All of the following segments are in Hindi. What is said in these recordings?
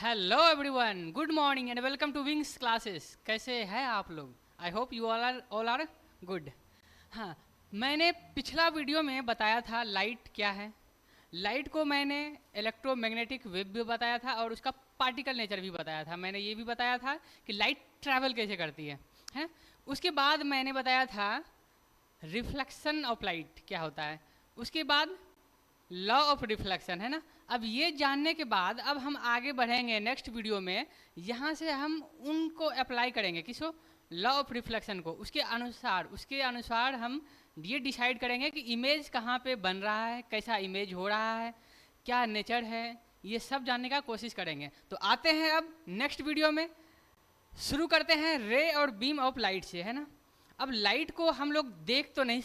Hello everyone, good morning and welcome to Wings Classes. कैसे हैं आप लोग? I hope you all are good. हाँ, मैंने पिछला वीडियो में बताया था लाइट क्या है। लाइट को मैंने इलेक्ट्रोमैग्नेटिक वेव भी बताया था और उसका पार्टिकल नेचर भी बताया था। मैंने ये भी बताया था कि लाइट ट्रैवल कैसे करती है। उसके बाद मैंने बताया था रिफ्लेक्शन ऑफ लाइट क्या होता है। उसके बाद लॉ ऑफ रिफ्लेक्शन, है ना। अब ये जानने के बाद अब हम आगे बढ़ेंगे नेक्स्ट वीडियो में। यहाँ से हम उनको अप्लाई करेंगे, किसको? लॉ ऑफ रिफ्लेक्शन को। उसके अनुसार हम ये डिसाइड करेंगे कि इमेज कहाँ पे बन रहा है, कैसा इमेज हो रहा है, क्या नेचर है, ये सब जानने का कोशिश करेंगे। तो आते हैं अब नेक्स्ट वीडियो में। शुरू करते हैं रे और बीम ऑफ लाइट से, है ना। अब लाइट को हम लोग देख तो नहीं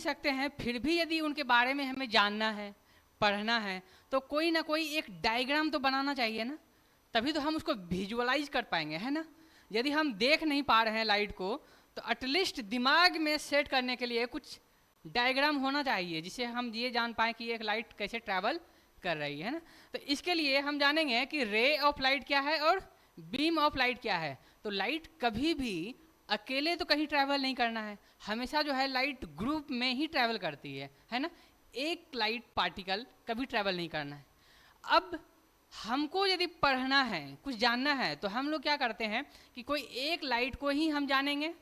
सकते हैं, फिर भी यदि उनके बारे में हमें जानना है, पढ़ना है, तो कोई ना कोई एक डायग्राम तो बनाना चाहिए ना, तभी तो हम उसको विजुअलाइज कर पाएंगे, है ना। यदि हम देख नहीं पा रहे हैं लाइट को, तो एटलीस्ट दिमाग में सेट करने के लिए कुछ डायग्राम होना चाहिए जिससे हम ये जान पाएँ कि एक लाइट कैसे ट्रैवल कर रही है ना। तो इसके लिए हम जानेंगे कि रे ऑफ लाइट क्या है और बीम ऑफ लाइट क्या है। तो लाइट कभी भी अकेले तो कहीं ट्रैवल नहीं करना है, हमेशा जो है लाइट ग्रुप में ही ट्रैवल करती है ना। एक लाइट पार्टिकल कभी ट्रैवल नहीं करना है। अब हमको यदि पढ़ना है, कुछ जानना है, तो हम लोग क्या करते हैं कि कोई एक लाइट को ही हम जानेंगे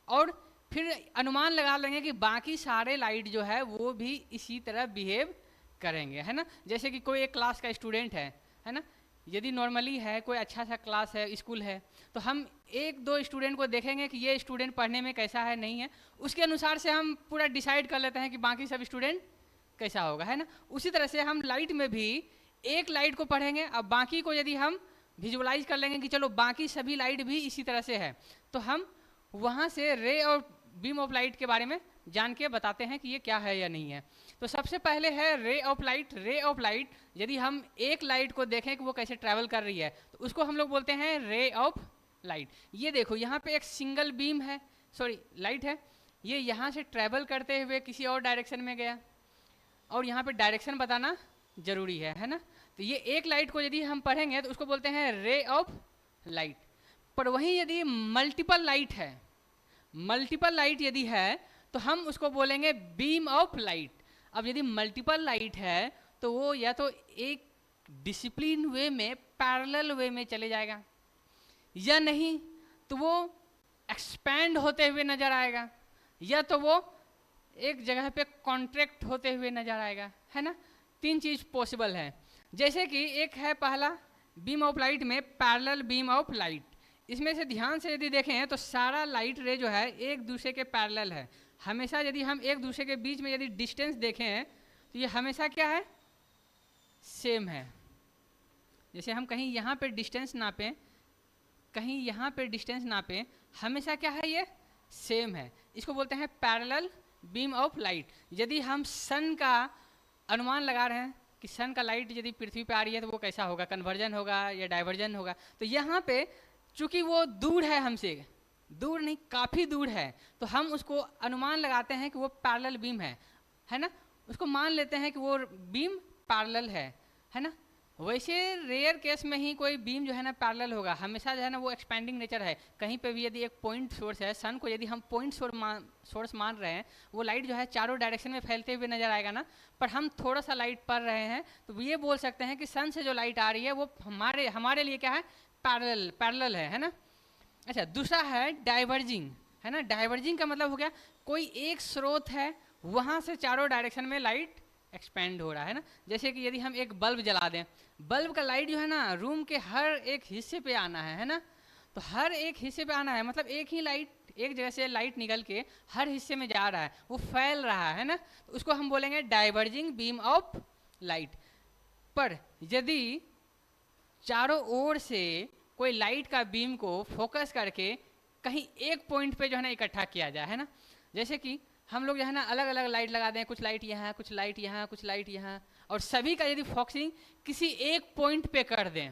और फिर अनुमान लगा लेंगे कि बाकी सारे लाइट जो है वो भी इसी तरह बिहेव करेंगे, है ना। जैसे कि कोई एक क्लास का स्टूडेंट है ना। यदि नॉर्मली है, कोई अच्छा सा क्लास है, स्कूल है, तो हम एक दो स्टूडेंट को देखेंगे कि ये स्टूडेंट पढ़ने में कैसा है, नहीं है। उसके अनुसार से हम पूरा डिसाइड कर लेते हैं कि बाकी सब स्टूडेंट कैसा होगा, है ना। उसी तरह से हम लाइट में भी एक लाइट को पढ़ेंगे, अब बाकी को यदि हम विजुअलाइज कर लेंगे कि चलो बाकी सभी लाइट भी इसी तरह से है, तो हम वहाँ से रे और बीम ऑफ लाइट के बारे में जान के बताते हैं कि ये क्या है या नहीं है। तो सबसे पहले है ray of light. Ray of light, यदि हम एक लाइट को देखें कि वो कैसे ट्रैवल कर रही है, तो उसको हम लोग बोलते हैं रे ऑफ लाइट। ये देखो, यहाँ पे एक सिंगल बीम है, सॉरी लाइट है, ये यहाँ से ट्रैवल करते हुए किसी और डायरेक्शन में गया, और यहाँ पे डायरेक्शन बताना जरूरी है ना। तो ये एक लाइट को यदि हम पढ़ेंगे तो उसको बोलते हैं रे ऑफ लाइट। पर वहीं यदि मल्टीपल लाइट यदि है तो हम उसको बोलेंगे बीम ऑफ लाइट। अब यदि मल्टीपल लाइट है तो वो या तो एक डिसिप्लिन वे में, पैरेलल वे में चले जाएगा, या नहीं तो वो एक्सपैंड होते हुए नजर आएगा, या तो वो एक जगह पे कॉन्ट्रैक्ट होते हुए नजर आएगा, है ना। तीन चीज पॉसिबल है। जैसे कि एक है पहला बीम ऑफ लाइट में पैरेलल बीम ऑफ लाइट। इसमें से ध्यान से यदि देखें तो सारा लाइट रे जो है एक दूसरे के पैरेलल है। हमेशा यदि हम एक दूसरे के बीच में यदि डिस्टेंस देखें तो ये हमेशा क्या है? सेम है। जैसे हम कहीं यहाँ पे डिस्टेंस नापें, कहीं यहाँ पे डिस्टेंस नापें, हमेशा क्या है? ये सेम है। इसको बोलते हैं पैरेलल बीम ऑफ लाइट। यदि हम सन का अनुमान लगा रहे हैं कि सन का लाइट यदि पृथ्वी पे आ रही है तो वो कैसा होगा, कन्वर्जन होगा या डाइवर्जन होगा, तो यहाँ पे चूंकि वो दूर है हमसे, दूर नहीं काफ़ी दूर है, तो हम उसको अनुमान लगाते हैं कि वो पैरेलल बीम है ना। उसको मान लेते हैं कि वो बीम पैरेलल है ना। वैसे रेयर केस में ही कोई बीम जो है ना पैरेलल होगा, हमेशा जो है ना वो एक्सपेंडिंग नेचर है। कहीं पे भी यदि एक पॉइंट सोर्स है, सन को यदि हम पॉइंट सोर्स मान रहे हैं, वो लाइट जो है चारों डायरेक्शन में फैलते हुए नजर आएगा ना। पर हम थोड़ा सा लाइट पढ़ रहे हैं तो ये बोल सकते हैं कि सन से जो लाइट आ रही है वो हमारे लिए क्या है? पैरेलल है ना। अच्छा, दूसरा है डाइवर्जिंग, है ना। डाइवर्जिंग का मतलब हो गया कोई एक स्रोत है, वहाँ से चारों डायरेक्शन में लाइट एक्सपेंड हो रहा है ना। जैसे कि यदि हम एक बल्ब जला दें, बल्ब का लाइट जो है ना रूम के हर एक हिस्से पे आना है ना। तो हर एक हिस्से पे आना है मतलब एक ही लाइट, एक जगह से लाइट निकल के हर हिस्से में जा रहा है, वो फैल रहा है ना। तो उसको हम बोलेंगे डाइवर्जिंग बीम ऑफ लाइट। पर यदि चारों ओर से कोई लाइट का बीम को फोकस करके कहीं एक पॉइंट पे जो है ना इकट्ठा किया जाए, है ना। जैसे कि हम लोग जो है ना अलग अलग लाइट लगा दें, कुछ लाइट यहाँ, कुछ लाइट यहाँ, कुछ लाइट यहाँ, और सभी का यदि फोकसिंग किसी एक पॉइंट पे कर दें,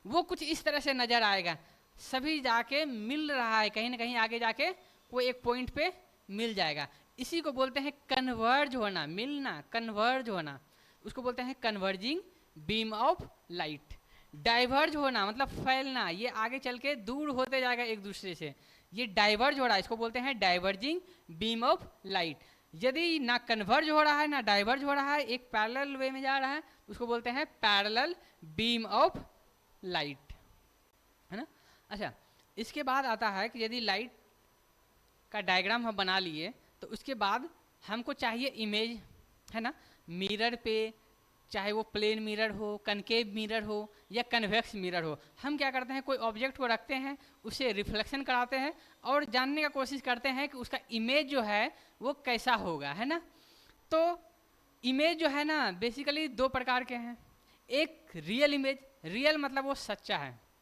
वो कुछ इस तरह से नजर आएगा। सभी जाके मिल रहा है, कहीं ना कहीं आगे जाके वो एक पॉइंट पे मिल जाएगा। इसी को बोलते हैं कन्वर्ज होना, मिलना, कन्वर्ज होना। उसको बोलते हैं converging beam of light. Diverge होना मतलब फैलना, ये आगे चल के दूर होते जाएगा एक दूसरे से, ये डाइवर्ज हो रहा है, इसको बोलते हैं डाइवर्जिंग बीम ऑफ लाइट। यदि ना कन्वर्ज हो रहा है ना डाइवर्ज हो रहा है, एक पैरेलल वे में जा रहा है, उसको बोलते हैं पैरेलल बीम ऑफ लाइट, है ना। अच्छा, इसके बाद आता है कि यदि लाइट का डायग्राम हम बना लिए तो उसके बाद हमको चाहिए इमेज, है ना, मिरर पे, चाहे वो प्लेन मिरर हो, कनकेव मिरर हो या कन्वेक्स मिरर हो। हम क्या करते हैं, कोई ऑब्जेक्ट को रखते हैं, उसे रिफ्लेक्शन कराते हैं और जानने का कोशिश करते हैं कि उसका इमेज जो है वो कैसा होगा, है ना। तो इमेज जो है ना बेसिकली दो प्रकार के हैं। एक रियल इमेज, रियल मतलब वो सच्चा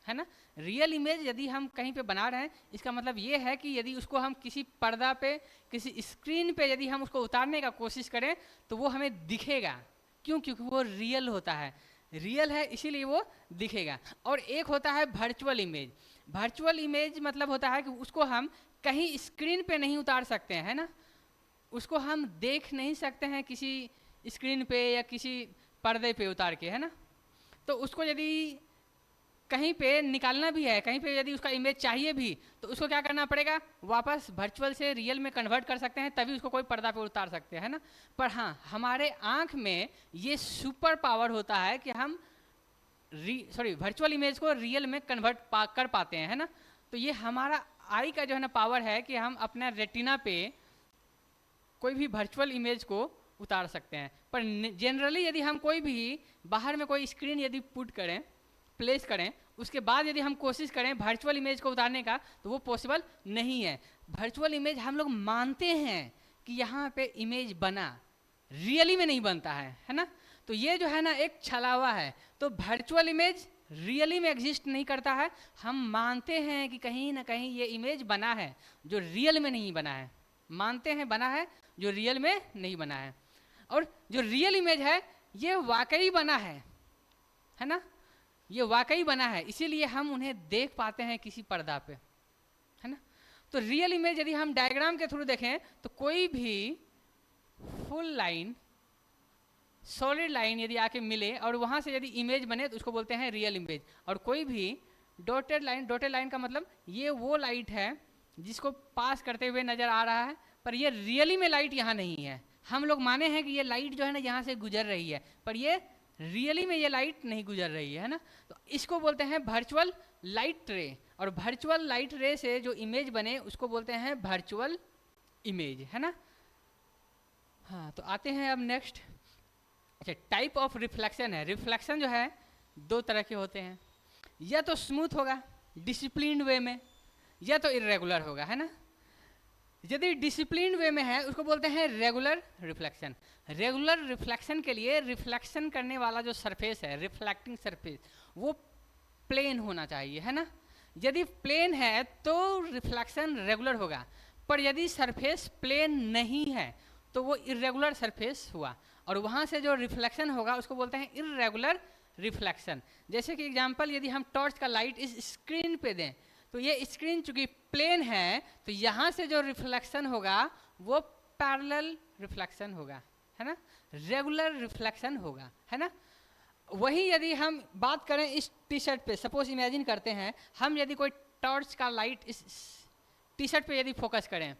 है ना। रियल इमेज यदि हम कहीं पे बना रहे हैं, इसका मतलब ये है कि यदि उसको हम किसी पर्दा पे, किसी स्क्रीन पे यदि हम उसको उतारने का कोशिश करें तो वो हमें दिखेगा। क्यों? क्योंकि वो रियल होता है, रियल है इसीलिए वो दिखेगा। और एक होता है वर्चुअल इमेज। वर्चुअल इमेज मतलब होता है कि उसको हम कहीं स्क्रीन पे नहीं उतार सकते हैं, है ना, उसको हम देख नहीं सकते हैं किसी स्क्रीन पे या किसी पर्दे पे उतार के, है ना। तो उसको यदि कहीं पे निकालना भी है, कहीं पे यदि उसका इमेज चाहिए भी, तो उसको क्या करना पड़ेगा, वापस वर्चुअल से रियल में कन्वर्ट कर सकते हैं, तभी उसको कोई पर्दा पे उतार सकते हैं, है ना। पर हाँ, हमारे आँख में ये सुपर पावर होता है कि हम वर्चुअल इमेज को रियल में कन्वर्ट कर पाते हैं, है ना। तो ये हमारा आई का जो है ना पावर है कि हम अपना रेटिना पे कोई भी वर्चुअल इमेज को उतार सकते हैं। पर जनरली यदि हम कोई भी बाहर में कोई स्क्रीन यदि पुट करें, प्लेस करें, उसके बाद यदि हम कोशिश करें वर्चुअल इमेज को उतारने का, तो वो पॉसिबल नहीं है। वर्चुअल इमेज हम लोग मानते हैं कि यहाँ पे इमेज बना, रियली में नहीं बनता है ना। तो ये जो है ना एक छलावा है। तो वर्चुअल इमेज रियली में एग्जिस्ट नहीं करता है, हम मानते हैं कि कहीं ना कहीं ये इमेज बना है जो रियल में नहीं बना है, मानते हैं बना है जो रियल में नहीं बना है। और जो रियल इमेज है ये वाकई बना है ना, ये वाकई बना है, इसीलिए हम उन्हें देख पाते हैं किसी पर्दा पे, है ना। तो रियल इमेज यदि हम डायग्राम के थ्रू देखें तो कोई भी फुल लाइन, सॉलिड लाइन यदि आके मिले और वहाँ से यदि इमेज बने तो उसको बोलते हैं रियल इमेज। और कोई भी डॉटेड लाइन, डॉटेड लाइन का मतलब ये वो लाइट है जिसको पास करते हुए नज़र आ रहा है, पर ये रियली में लाइट यहाँ नहीं है। हम लोग माने हैं कि ये लाइट जो है ना यहाँ से गुजर रही है, पर ये रियली में ये लाइट नहीं गुजर रही है ना। तो इसको बोलते हैं वर्चुअल लाइट रे। और वर्चुअल लाइट रे से जो इमेज बने उसको बोलते हैं वर्चुअल इमेज, है ना। हाँ, तो आते हैं अब नेक्स्ट। अच्छा, टाइप ऑफ रिफ्लेक्शन है। रिफ्लेक्शन जो है दो तरह के होते हैं, या तो स्मूथ होगा डिसिप्लिन्ड वे में, या तो इरेगुलर होगा, है ना। यदि डिसिप्लिन वे में है उसको बोलते हैं रेगुलर रिफ्लेक्शन। रेगुलर रिफ्लेक्शन के लिए रिफ्लेक्शन करने वाला जो सरफेस है, रिफ्लेक्टिंग सरफेस, वो प्लेन होना चाहिए, है ना। यदि प्लेन है तो रिफ्लेक्शन रेगुलर होगा, पर यदि सरफेस प्लेन नहीं है तो वो इरेगुलर सरफेस हुआ, और वहाँ से जो रिफ्लेक्शन होगा उसको बोलते हैं इरेगुलर रिफ्लेक्शन। जैसे कि एग्जाम्पल, यदि हम टॉर्च का लाइट इस स्क्रीन पे दें तो ये स्क्रीन चूंकि प्लेन है तो यहाँ से जो रिफ्लेक्शन होगा वो पैरेलल रिफ्लेक्शन होगा, है ना, रेगुलर रिफ्लेक्शन होगा, है ना। वही यदि हम बात करें इस टी शर्ट पे, सपोज इमेजिन करते हैं हम यदि कोई टॉर्च का लाइट इस टी शर्ट पे यदि फोकस करें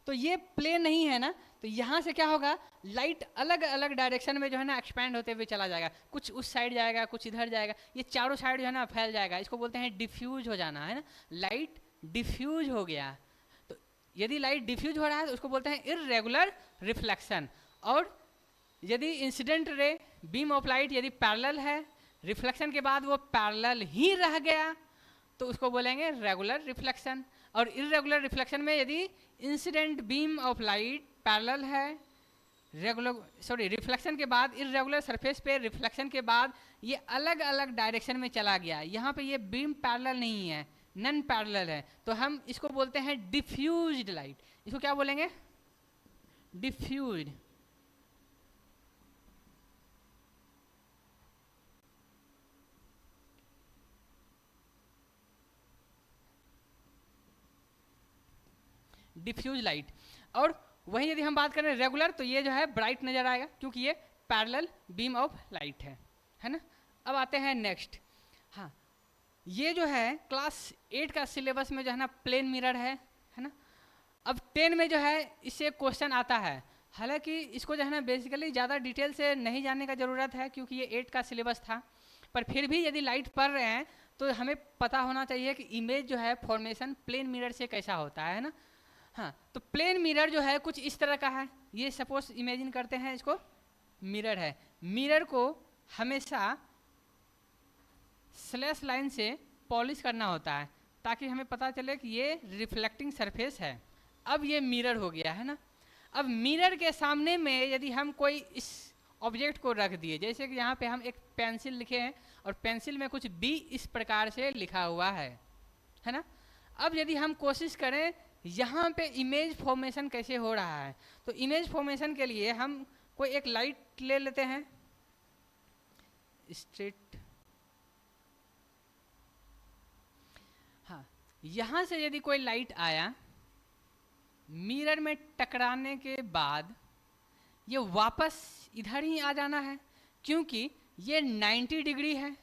तो ये प्लेन नहीं है ना, तो यहाँ से क्या होगा, लाइट अलग अलग डायरेक्शन में जो है ना एक्सपैंड होते हुए चला जाएगा, कुछ उस साइड जाएगा, कुछ इधर जाएगा, ये चारों साइड जो है ना फैल जाएगा। इसको बोलते हैं डिफ्यूज हो जाना, है ना, लाइट डिफ्यूज हो गया। तो यदि लाइट डिफ्यूज हो रहा है तो उसको बोलते हैं इरेगुलर रिफ्लेक्शन। और यदि incident ray, beam of light यदि पैरेलल है, रिफ्लेक्शन के बाद वो पैरेलल ही रह गया तो उसको बोलेंगे रेगुलर रिफ्लेक्शन। और इरेगुलर रिफ्लेक्शन में यदि incident beam of light parallel है, रिफ्लेक्शन के बाद इरेगुलर सरफेस पे रिफ्लेक्शन के बाद ये अलग अलग डायरेक्शन में चला गया, यहाँ पे ये बीम पैरेलल नहीं है, नन पैरेलल है, तो हम इसको बोलते हैं डिफ्यूज्ड लाइट। इसको क्या बोलेंगे, डिफ्यूज्ड। Diffuse light. और वहीं यदि हम बात करें रेगुलर तो ये जो है ब्राइट नजर आएगा क्योंकि ये पैरेलल बीम ऑफ लाइट है ना। अब आते हैं नेक्स्ट, हाँ, ये जो है क्लास 8 का सिलेबस में जो है ना प्लेन मिरर है ना। अब 10 में जो है इससे क्वेश्चन आता है, हालांकि इसको जो है ना बेसिकली ज़्यादा डिटेल से नहीं जानने का ज़रूरत है क्योंकि ये 8 का सिलेबस था, पर फिर भी यदि लाइट पढ़ रहे हैं तो हमें पता होना चाहिए कि इमेज जो है फॉर्मेशन प्लेन मिरर से कैसा होता है ना। हाँ, तो प्लेन मिरर जो है कुछ इस तरह का है। ये सपोज इमेजिन करते हैं इसको मिरर है। मिरर को हमेशा स्लैश लाइन से पॉलिश करना होता है ताकि हमें पता चले कि ये रिफ्लेक्टिंग सरफेस है। अब ये मिरर हो गया है ना। अब मिरर के सामने में यदि हम कोई इस ऑब्जेक्ट को रख दिए, जैसे कि यहाँ पे हम एक पेंसिल लिखे हैं और पेंसिल में कुछ बी इस प्रकार से लिखा हुआ है ना। अब यदि हम कोशिश करें यहाँ पे इमेज फॉर्मेशन कैसे हो रहा है, तो इमेज फॉर्मेशन के लिए हम कोई एक लाइट ले लेते हैं स्ट्रेट। हाँ, यहाँ से यदि कोई लाइट आया मिरर में टकराने के बाद ये वापस इधर ही आ जाना है क्योंकि ये 90 डिग्री है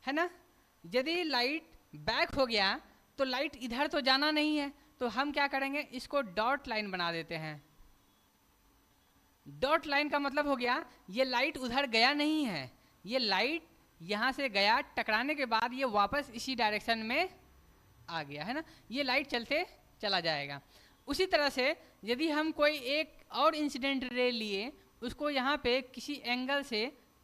ना। यदि लाइट बैक हो गया तो लाइट इधर तो जाना नहीं है, तो हम क्या करेंगे, इसको डॉट लाइन बना देते हैं। डॉट लाइन का मतलब हो गया ये लाइट उधर गया नहीं है, ये लाइट यहाँ से गया, टकराने के बाद ये वापस इसी डायरेक्शन में आ गया है ना। ये लाइट चलते चला जाएगा। उसी तरह से यदि हम कोई एक और इंसिडेंट रे लिए, उसको यहाँ पे किसी एंगल से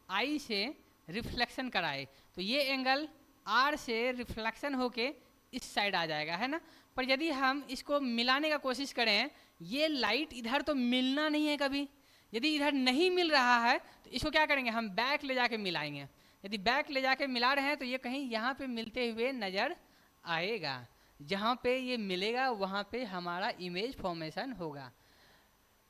आई से रिफ्लेक्शन कराए, तो ये एंगल आर से रिफ्लेक्शन होके इस साइड आ जाएगा है ना। पर यदि हम इसको मिलाने का कोशिश करें, ये लाइट इधर तो मिलना नहीं है कभी। यदि इधर नहीं मिल रहा है तो इसको क्या करेंगे, हम बैक ले जाके मिलाएंगे। यदि बैक ले जाके मिला रहे हैं तो ये कहीं यहाँ पे मिलते हुए नज़र आएगा। जहाँ पे ये मिलेगा वहाँ पे हमारा इमेज फॉर्मेशन होगा।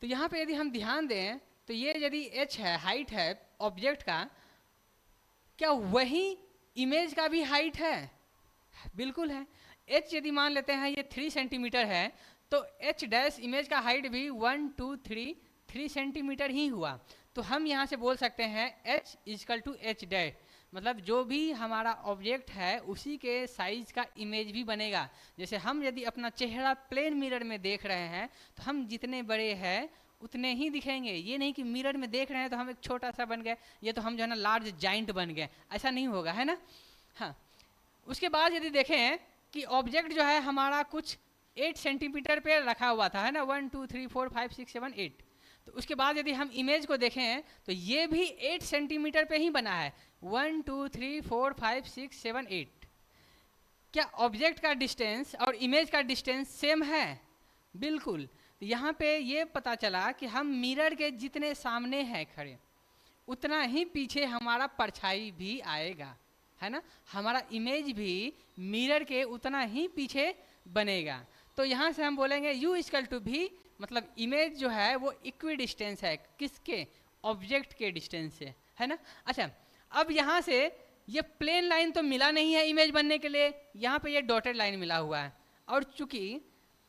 तो यहाँ पे यदि हम ध्यान दें तो ये यदि h है, हाइट है ऑब्जेक्ट का, क्या वही इमेज का भी हाइट है? बिल्कुल है। h यदि मान लेते हैं ये 3 सेंटीमीटर है तो h डैश इमेज का हाइट भी 1 2 3 सेंटीमीटर ही हुआ। तो हम यहाँ से बोल सकते हैं h equal to h dash, मतलब जो भी हमारा ऑब्जेक्ट है उसी के साइज का इमेज भी बनेगा। जैसे हम यदि अपना चेहरा प्लेन मिरर में देख रहे हैं तो हम जितने बड़े हैं उतने ही दिखेंगे। ये नहीं कि मिरर में देख रहे हैं तो हम एक छोटा सा बन गए, ये तो हम जो है ना लार्ज जाइंट बन गए, ऐसा नहीं होगा है ना। हाँ, उसके बाद यदि देखें कि ऑब्जेक्ट जो है हमारा कुछ 8 सेंटीमीटर पे रखा हुआ था है ना, 1 2 3 4 5 6 7 8। तो उसके बाद यदि हम इमेज को देखें तो ये भी 8 सेंटीमीटर पे ही बना है, 1 2 3 4 5 6 7 8। क्या ऑब्जेक्ट का डिस्टेंस और इमेज का डिस्टेंस सेम है? बिल्कुल। तो यहाँ पे ये पता चला कि हम मिरर के जितने सामने हैं खड़े उतना ही पीछे हमारा परछाई भी आएगा है ना। हमारा इमेज भी मिरर के उतना ही पीछे बनेगा। तो यहाँ से हम बोलेंगे u इक्वल टू भी, मतलब इमेज जो है वो इक्वी डिस्टेंस है किसके, ऑब्जेक्ट के डिस्टेंस से है ना। अच्छा, अब यहाँ से ये प्लेन लाइन तो मिला नहीं है इमेज बनने के लिए, यहाँ पे ये डॉटेड लाइन मिला हुआ है। और चूंकि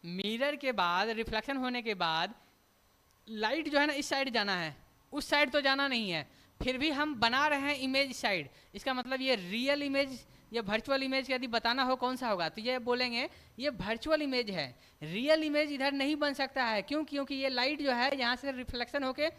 मिरर के बाद रिफ्लेक्शन होने के बाद लाइट जो है ना इस साइड जाना है, उस साइड तो जाना नहीं है, फिर भी हम बना रहे हैं इमेज साइड। इसका मतलब ये रियल इमेज या वर्चुअल इमेज यदि बताना हो कौन सा होगा तो ये बोलेंगे ये वर्चुअल इमेज है। रियल इमेज इधर नहीं बन सकता है, क्यों? क्योंकि ये लाइट जो है यहाँ से रिफ्लेक्शन होके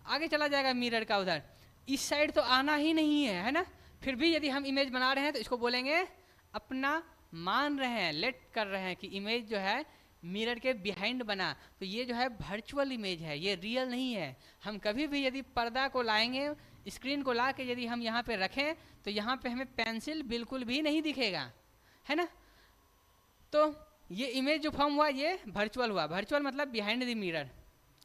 आगे चला जाएगा मिरर का, उधर इस साइड तो आना ही नहीं है ना। फिर भी यदि हम इमेज बना रहे हैं तो इसको बोलेंगे अपना मान रहे हैं, लेट कर रहे हैं कि इमेज जो है मिरर के बिहाइंड बना, तो ये जो है वर्चुअल इमेज है, ये रियल नहीं है। हम कभी भी यदि पर्दा को लाएंगे, स्क्रीन को ला के यदि हम यहाँ पे रखें तो यहाँ पे हमें पेंसिल बिल्कुल भी नहीं दिखेगा है ना। तो ये इमेज जो फॉर्म हुआ ये वर्चुअल हुआ। वर्चुअल मतलब बिहाइंड द मिरर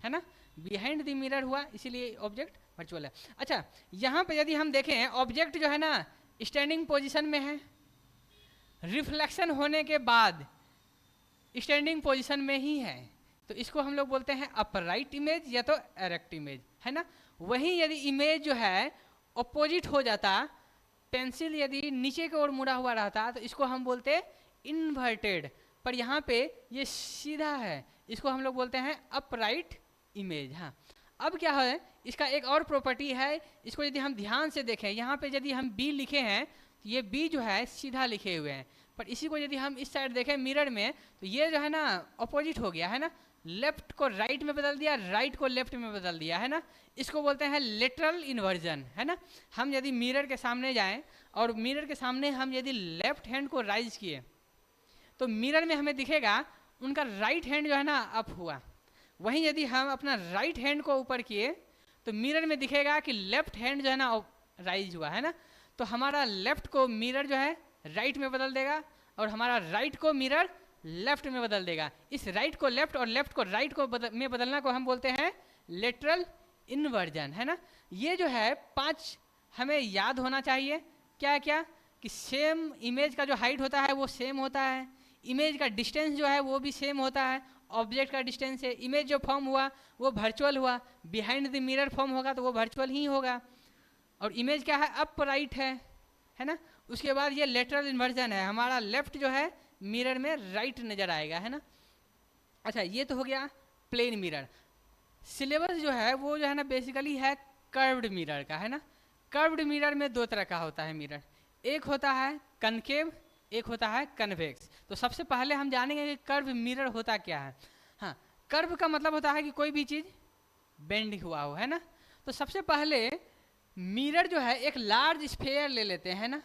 है ना, बिहाइंड द मिरर हुआ, इसीलिए ऑब्जेक्ट वर्चुअल है। अच्छा, यहाँ पे यदि हम देखें ऑब्जेक्ट जो है ना स्टैंडिंग पोजीशन में है, रिफ्लेक्शन होने के बाद स्टैंडिंग पोजीशन में ही है, तो इसको हम लोग बोलते हैं अपराइट इमेज या तो एरेक्ट इमेज है ना। वहीं यदि इमेज जो है अपोजिट हो जाता, पेंसिल यदि नीचे की ओर मुड़ा हुआ रहता तो इसको हम बोलते इन्वर्टेड, पर यहाँ पे ये सीधा है, इसको हम लोग बोलते हैं अपराइट इमेज। हाँ, अब क्या है, इसका एक और प्रॉपर्टी है, इसको यदि हम ध्यान से देखें, यहाँ पे यदि हम बी लिखे हैं ये बी जो है सीधा लिखे हुए हैं, पर इसी को यदि हम इस साइड देखें मिरर में तो ये जो है ना अपोजिट हो गया है ना, लेफ्ट को राइट में बदल दिया, राइट को लेफ्ट में बदल दिया है ना। इसको बोलते हैं लेटरल इन्वर्जन है ना। हम यदि मिरर के सामने जाएं और मिरर के सामने हम यदि लेफ्ट हैंड को राइज किए तो मिरर में हमें दिखेगा उनका राइट हैंड जो है ना अप हुआ। वहीं यदि हम अपना राइट हैंड को ऊपर किए तो मिरर में दिखेगा कि लेफ्ट हैंड जो है ना राइज हुआ है ना। तो हमारा लेफ्ट को मिरर जो है राइट में बदल देगा और हमारा राइट को मिरर लेफ्ट में बदल देगा। इस राइट को लेफ्ट और लेफ्ट को राइट को में बदलना को हम बोलते हैं लेटरल इन्वर्जन है ना। ये जो है 5 हमें याद होना चाहिए। क्या क्या कि सेम इमेज का जो हाइट होता है वो सेम होता है, इमेज का डिस्टेंस जो है वो भी सेम होता है, ऑब्जेक्ट का डिस्टेंस से इमेज जो फॉर्म हुआ वो वर्चुअल हुआ, बिहाइंड द मिरर फॉर्म होगा तो वो वर्चुअल ही होगा, और इमेज क्या है अप राइट है ना। उसके बाद ये लेटरल इन्वर्जन है, हमारा लेफ्ट जो है मिरर में राइट नज़र आएगा है ना। अच्छा ये तो हो गया प्लेन मिरर। सिलेबस जो है वो जो है ना बेसिकली है कर्व्ड मिरर का है ना। कर्व्ड मिरर में 2 तरह का होता है मिरर, एक होता है कनकेव, एक होता है कन्वेक्स। तो सबसे पहले हम जानेंगे कि कर्व मिरर होता क्या है। हाँ, कर्व का मतलब होता है कि कोई भी चीज़ बेंड हुआ हो है ना। तो सबसे पहले मिरर जो है एक लार्ज स्फेयर ले लेते हैं ना।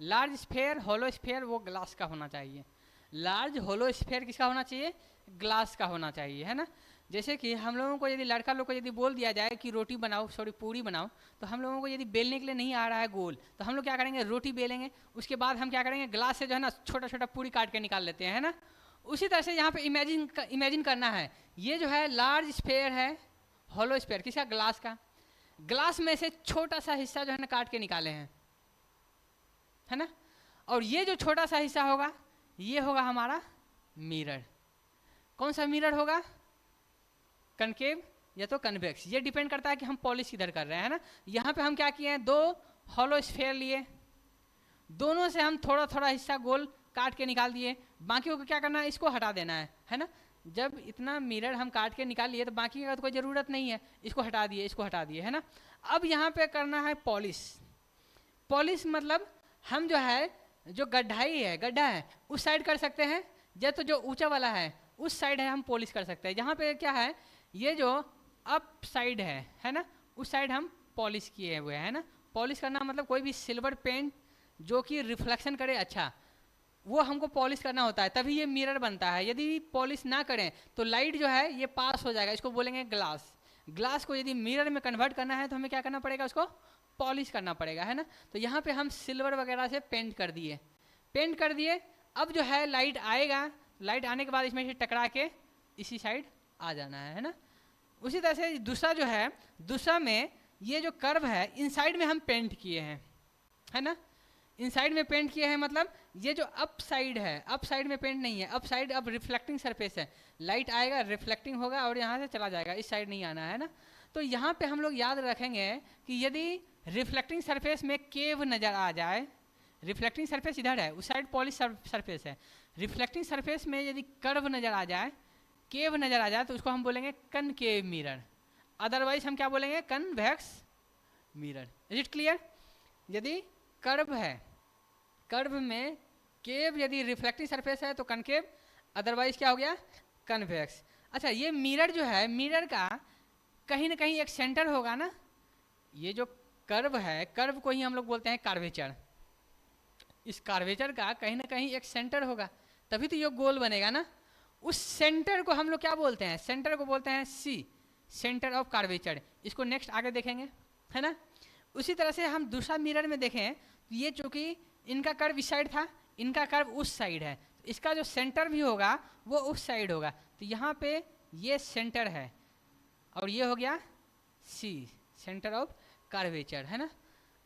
लार्ज स्फेयर, होलो स्फेयर वो ग्लास का होना चाहिए। लार्ज होलो स्फेयर किसका होना चाहिए? ग्लास का होना चाहिए है ना। जैसे कि हम लोगों को यदि लड़का लोग को यदि बोल दिया जाए कि रोटी बनाओ, सॉरी पूरी बनाओ, तो हम लोगों को यदि बेलने के लिए नहीं आ रहा है गोल, तो हम लोग क्या करेंगे? रोटी बेलेंगे। उसके बाद हम क्या करेंगे? ग्लास से जो है ना छोटा छोटा पूरी काट के निकाल लेते हैं है ना। उसी तरह से यहाँ पे इमेजिन करना है, ये जो है लार्ज स्फेयर है, होलो स्फेयर किसका? ग्लास का। ग्लास में से छोटा सा हिस्सा जो है ना काट के निकाले हैं है ना। और ये जो छोटा सा हिस्सा होगा ये होगा हमारा मिरर। कौन सा मिरर होगा? कनकेव या तो कन्वेक्स, ये डिपेंड करता है कि हम पॉलिश किधर कर रहे हैं ना। यहाँ पे हम क्या किए हैं? 2 हॉलो स्फेयर लिए, दोनों से हम थोड़ा थोड़ा हिस्सा गोल काट के निकाल दिए। बाकी को क्या करना है? इसको हटा देना है ना। जब इतना मिरर हम काट के निकाल लिए तो बाकी का तो कोई ज़रूरत नहीं है, इसको हटा दिए, इसको हटा दिए है ना। अब यहाँ पे करना है पॉलिश। पॉलिश मतलब हम जो है जो गड्ढा है उस साइड कर सकते हैं, या तो जो ऊंचा वाला है उस साइड है हम पॉलिश कर सकते हैं। यहाँ पे क्या है? ये जो अप साइड है ना, उस साइड हम पॉलिश किए हुए हैं ना। पॉलिश करना मतलब कोई भी सिल्वर पेंट जो कि रिफ्लेक्शन करे अच्छा, वो हमको पॉलिश करना होता है, तभी ये मिरर बनता है। यदि पॉलिश ना करें तो लाइट जो है ये पास हो जाएगा, इसको बोलेंगे ग्लास। ग्लास को यदि मिरर में कन्वर्ट करना है तो हमें क्या करना पड़ेगा? उसको पॉलिश करना पड़ेगा है ना। तो यहाँ पे हम सिल्वर वगैरह से पेंट कर दिए। अब जो है लाइट आएगा, लाइट आने के बाद इसमें से टकरा के इसी साइड आ जाना है ना। उसी तरह से दूसरा जो है, दूसरा में ये जो कर्व है इनसाइड में हम पेंट किए हैं है ना। इनसाइड में पेंट किए हैं मतलब ये जो अप साइड है, अप साइड में पेंट नहीं है, अप साइड अब रिफ्लेक्टिंग सरफेस है, लाइट आएगा रिफ्लेक्टिंग होगा और यहाँ से चला जाएगा, इस साइड नहीं आना है ना। तो यहाँ पे हम लोग याद रखेंगे कि यदि रिफ्लेक्टिंग सरफेस में केव नज़र आ जाए, रिफ्लेक्टिंग सरफेस इधर है, उस साइड पॉलिश सरफेस है, रिफ्लेक्टिंग सरफेस में यदि कर्व नज़र आ जाए, केव नज़र आ जाए, तो उसको हम बोलेंगे कनकेव मिरर। अदरवाइज हम क्या बोलेंगे? Convex mirror. Is it clear? यदि कर्व है, कर्व में केव यदि रिफ्लेक्टिंग सरफेस है तो कनकेव, अदरवाइज क्या हो गया? कन्वेक्स। अच्छा ये मिरर जो है, मिरर का कहीं ना कहीं एक सेंटर होगा ना। ये जो कर्व है, कर्व को ही हम लोग बोलते हैं कार्वेचर। इस कार्वेचर का कहीं ना कहीं एक सेंटर होगा, तभी तो ये गोल बनेगा ना। उस सेंटर को हम लोग क्या बोलते हैं? सेंटर को बोलते हैं सी, सेंटर ऑफ कार्वेचर। इसको नेक्स्ट आगे देखेंगे है ना। उसी तरह से हम दूसरा मिरर में देखें तो ये चूँकि इनका कर्व इस साइड था, इनका कर्व उस साइड है, इसका जो सेंटर भी होगा वो उस साइड होगा। तो यहाँ पे ये सेंटर है और ये हो गया सी, सेंटर ऑफ कर्वेचर है ना।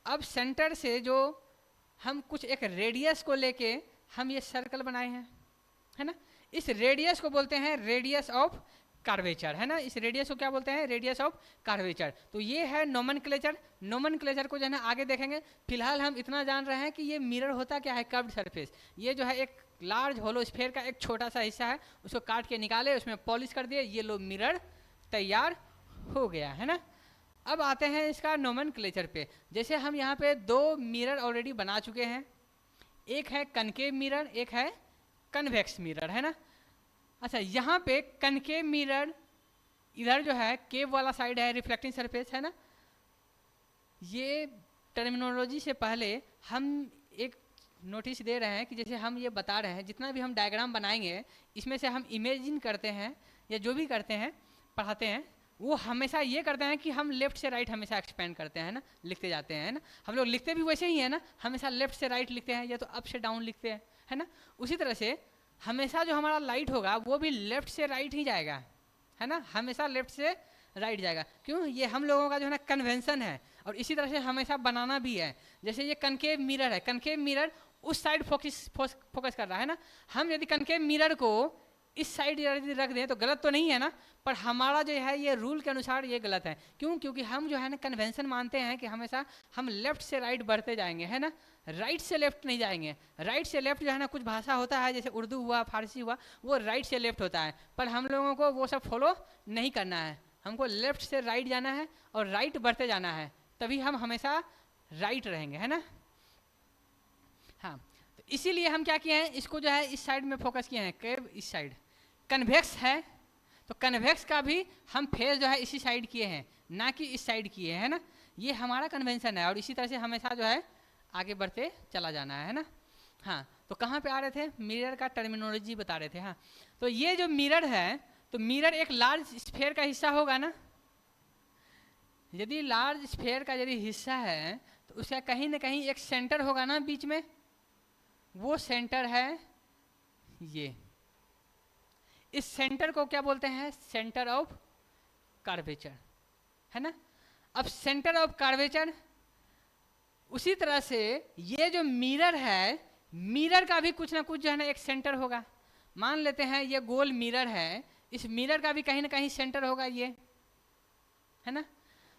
अब सेंटर से जो हम कुछ एक रेडियस को लेके हम ये सर्कल बनाए हैं है ना, इस रेडियस को बोलते हैं रेडियस ऑफ कर्वेचर है ना। इस रेडियस को क्या बोलते हैं? Radius of curvature. तो ये है नोमेनक्लेचर। नोमेनक्लेचर को जो है ना आगे देखेंगे, फिलहाल हम इतना जान रहे हैं कि ये मिरर होता क्या है? Curved surface. ये जो है एक लार्ज होलो स्फेयर का एक छोटा सा हिस्सा है, उसको काट के निकाले, उसमें पॉलिश कर दिए, ये लो मिरर तैयार हो गया है ना। अब आते हैं इसका नोमेनक्लेचर पे। जैसे हम यहाँ पे 2 मिरर ऑलरेडी बना चुके हैं एक है कनकेव मिरर, एक है कन्वेक्स मिरर, है ना। अच्छा, यहाँ पे कनकेव मिरर, इधर जो है केव वाला साइड है रिफ्लेक्टिंग सरफेस, है ना। ये टर्मिनोलॉजी से पहले हम एक नोटिस दे रहे हैं कि जैसे हम ये बता रहे हैं, जितना भी हम डायग्राम बनाएंगे इसमें से हम इमेजिन करते हैं या जो भी करते हैं पढ़ाते हैं, वो हमेशा ये करते हैं कि हम लेफ्ट से राइट हमेशा एक्सपेंड करते हैं ना, लिखते जाते हैं ना। हम लोग लिखते भी वैसे ही है ना, हमेशा लेफ्ट से राइट लिखते हैं या तो अप से डाउन लिखते हैं, है ना। उसी तरह से हमेशा जो हमारा लाइट होगा वो भी लेफ्ट से राइट ही जाएगा, है ना, हमेशा लेफ्ट से राइट जाएगा। क्यों? ये हम लोगों का जो है ना कन्वेंशन है, और इसी तरह से हमेशा बनाना भी है। जैसे ये कनकेव मिरर है, कनकेव मिरर उस साइड फोकस कर रहा है ना। हम यदि कनकेव मिरर को इस साइड यदि रख दें तो गलत तो नहीं है ना, पर हमारा जो है ये रूल के अनुसार ये गलत है। क्यों? क्योंकि हम जो है ना कन्वेंशन मानते हैं कि हमेशा हम लेफ्ट से राइट बढ़ते जाएंगे, है ना, राइट से लेफ्ट नहीं जाएंगे। राइट से लेफ्ट जो है ना, कुछ भाषा होता है जैसे उर्दू हुआ, फारसी हुआ, वो राइट से लेफ्ट होता है, पर हम लोगों को वो सब फॉलो नहीं करना है। हमको लेफ्ट से राइट जाना है और राइट बढ़ते जाना है, तभी हम हमेशा राइट रहेंगे, है ना। हाँ, तो इसीलिए हम क्या किए हैं, इसको जो है इस साइड में फोकस किए हैं, केव इस साइड। कन्वेक्स है तो कन्वेक्स का भी हम फेस जो है इसी साइड किए हैं, ना कि इस साइड किए हैं, है ना। ये हमारा कन्वेंशन है और इसी तरह से हमेशा जो है आगे बढ़ते चला जाना है ना। हाँ, तो कहाँ पे आ रहे थे, मिरर का टर्मिनोलॉजी बता रहे थे। हाँ, तो ये जो मिरर है, तो मिरर एक लार्ज स्फेयर का हिस्सा होगा ना। यदि लार्ज स्फेयर का यदि हिस्सा है तो उसका कहीं ना कहीं एक सेंटर होगा ना बीच में, वो सेंटर है ये। इस सेंटर को क्या बोलते हैं, सेंटर ऑफ कर्वेचर, है ना। अब सेंटर ऑफ कर्वेचर, उसी तरह से ये जो मिरर है, मिरर का भी कुछ ना कुछ जो है ना एक सेंटर होगा। मान लेते हैं ये गोल मिरर है, इस मिरर का भी कहीं ना कहीं सेंटर होगा ये, है ना।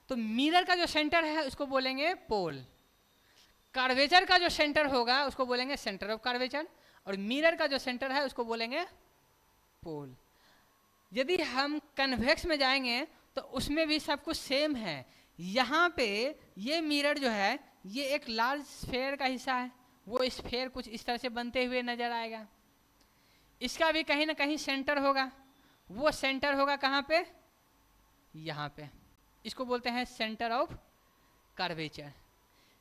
तो मिरर का जो सेंटर है उसको बोलेंगे पोल, कर्वेचर का जो सेंटर होगा उसको बोलेंगे सेंटर ऑफ कर्वेचर, और मिरर का जो सेंटर है उसको बोलेंगे पोल। यदि हम कन्वेक्स में जाएंगे तो उसमें भी सब कुछ सेम है। यहाँ पे ये मिरर जो है ये एक लार्ज स्फेयर का हिस्सा है, वो स्फेयर कुछ इस तरह से बनते हुए नजर आएगा। इसका भी कहीं ना कहीं सेंटर होगा, वो सेंटर होगा कहाँ पे, यहाँ पे। इसको बोलते हैं centre of curvature.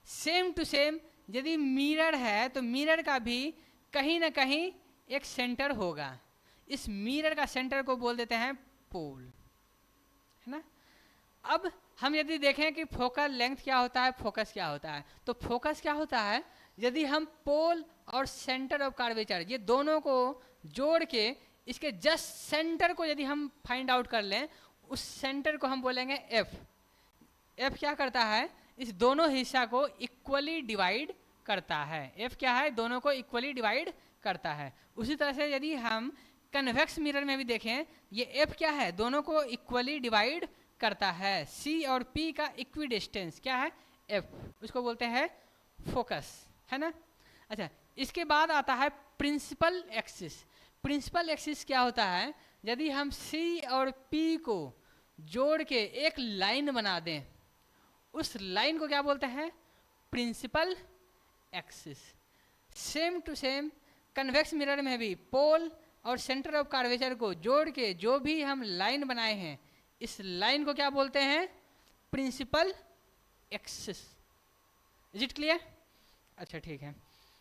Same to same यदि मिरर है तो मिरर का भी कहीं ना कहीं एक सेंटर होगा, इस मिरर का सेंटर को बोल देते हैं पोल, है ना। अब हम यदि देखें कि फोकल लेंथ क्या होता है, फोकस क्या होता है, तो फोकस क्या होता है, यदि हम पोल और सेंटर ऑफ कर्वेचर ये दोनों को जोड़ के इसके जस्ट सेंटर को यदि हम फाइंड आउट कर लें, उस सेंटर को हम बोलेंगे एफ। एफ क्या करता है, इस दोनों हिस्सा को इक्वली डिवाइड करता है। एफ क्या है, दोनों को इक्वली डिवाइड करता है। उसी तरह से यदि हम कन्वेक्स मिरर में भी देखें, ये एफ क्या है, दोनों को इक्वली डिवाइड करता है। सी और पी का इक्विडिस्टेंस क्या है, एफ, उसको बोलते हैं फोकस, है ना। अच्छा, इसके बाद आता है प्रिंसिपल एक्सिस। प्रिंसिपल एक्सिस क्या होता है, यदि हम सी और पी को जोड़ के एक लाइन बना दें, उस लाइन को क्या बोलते हैं, principal axis. Same to same convex mirror में भी पोल और सेंटर ऑफ कर्वेचर को जोड़ के जो भी हम लाइन बनाए हैं, इस लाइन को क्या बोलते हैं, principal axis. Is it clear? अच्छा, ठीक है।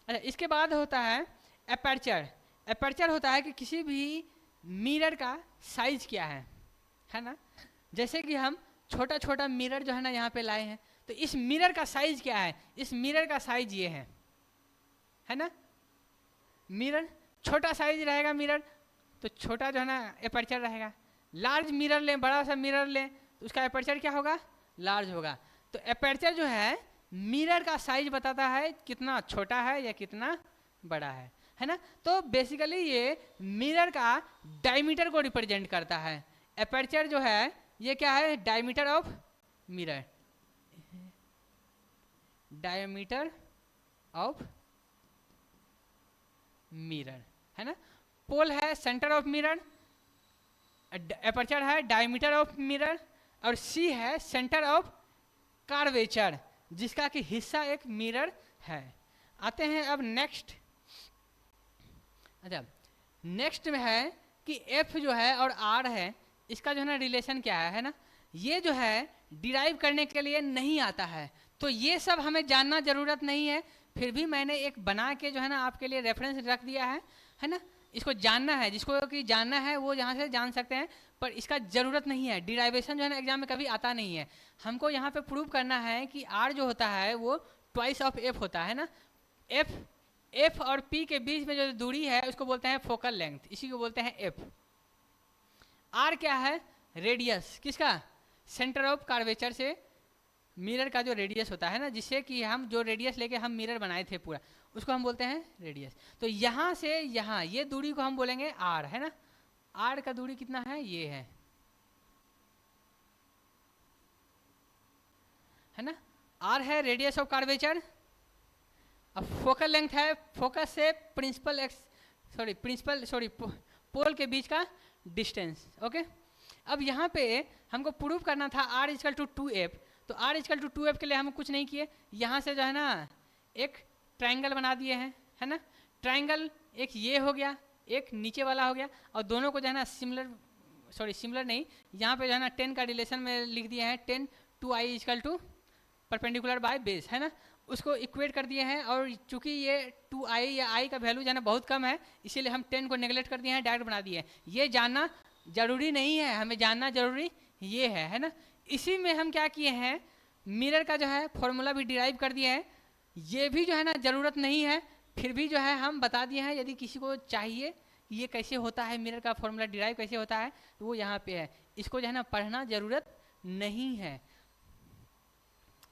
अच्छा, इसके बाद होता है एपर्चर। एपर्चर होता है कि किसी भी मिरर का साइज क्या है ना। जैसे कि हम छोटा छोटा मिरर जो है ना यहाँ पे लाए हैं, तो इस मिरर का साइज क्या है, इस मिरर का साइज ये है ना। मिरर छोटा साइज रहेगा मिरर, तो छोटा जो है ना एपर्चर रहेगा। लार्ज मिरर लें, बड़ा सा मिरर लें, तो उसका एपर्चर क्या होगा, लार्ज होगा। तो एपर्चर जो है मिरर का साइज बताता है कितना छोटा है या कितना बड़ा है ना। तो बेसिकली ये मिरर का डायमीटर को रिप्रेजेंट करता है। एपर्चर जो है ये क्या है, diameter of mirror, diameter of mirror, है ना। पोल है सेंटर ऑफ मिरर, एपर्चर है डायमीटर ऑफ मिरर, और सी है सेंटर ऑफ कर्वेचर, जिसका कि हिस्सा एक मिरर है। आते हैं अब नेक्स्ट। अच्छा, नेक्स्ट में है कि एफ जो है और आर है, इसका जो है ना रिलेशन क्या है ना, ये जो है डिराइव करने के लिए नहीं आता है, तो ये सब हमें जानना ज़रूरत नहीं है। फिर भी मैंने एक बना के जो है ना आपके लिए रेफरेंस रख दिया है ना। इसको जानना है, जिसको कि जानना है वो यहाँ से जान सकते हैं, पर इसका ज़रूरत नहीं है। डिराइवेशन जो है ना एग्जाम में कभी आता नहीं है। हमको यहाँ पे प्रूव करना है कि आर जो होता है वो ट्वाइस ऑफ एफ होता है ना। एफ और पी के बीच में जो दूरी है उसको बोलते हैं फोकल लेंथ, इसी को बोलते हैं एफ। आर क्या है? रेडियस, किसका? सेंटर ऑफ कार्वेचर से मिरर का जो रेडियस होता है ना, जिससे कि हम जो रेडियस लेके हम मिरर बनाए थे पूरा, उसको हम बोलते हैं रेडियस। तो यहाँ से यहाँ ये दूरी को हम बोलेंगे आर, है ना। आर का दूरी कितना है? ये है ना। आर है रेडियस ऑफ कार्वेचर। अब फोकल लेंथ है फोकस से प्रिंसिपल पोल के बीच का डिस्टेंस। ओके, अब यहाँ पे हमको प्रूव करना था आर इजकल टू 2f। तो आर इजकल टू 2f के लिए हम कुछ नहीं किए, यहाँ से जो है ना एक ट्राइंगल बना दिए हैं, है ना। ट्राइंगल एक ये हो गया, एक नीचे वाला हो गया, और दोनों को जो है ना सिमिलर नहीं, यहाँ पे जो है ना 10 का रिलेशन में लिख दिए हैं। 10 2i equal to perpendicular by base, है ना, उसको इक्वेट कर दिए हैं। और चूंकि ये 2i या i का वैल्यू जो है ना बहुत कम है, इसीलिए हम 10 को नेगलेक्ट कर दिए हैं, डायरेक्ट बना दिए हैं। ये जानना जरूरी नहीं है, हमें जानना जरूरी ये है ना। इसी में हम क्या किए हैं, मिरर का जो है फॉर्मूला भी डिराइव कर दिए हैं। ये भी जो है ना ज़रूरत नहीं है, फिर भी जो है हम बता दिए हैं। यदि किसी को चाहिए कि ये कैसे होता है, मिरर का फॉर्मूला डिराइव कैसे होता है, तो वो यहाँ पे है, इसको जो है ना पढ़ना ज़रूरत नहीं है।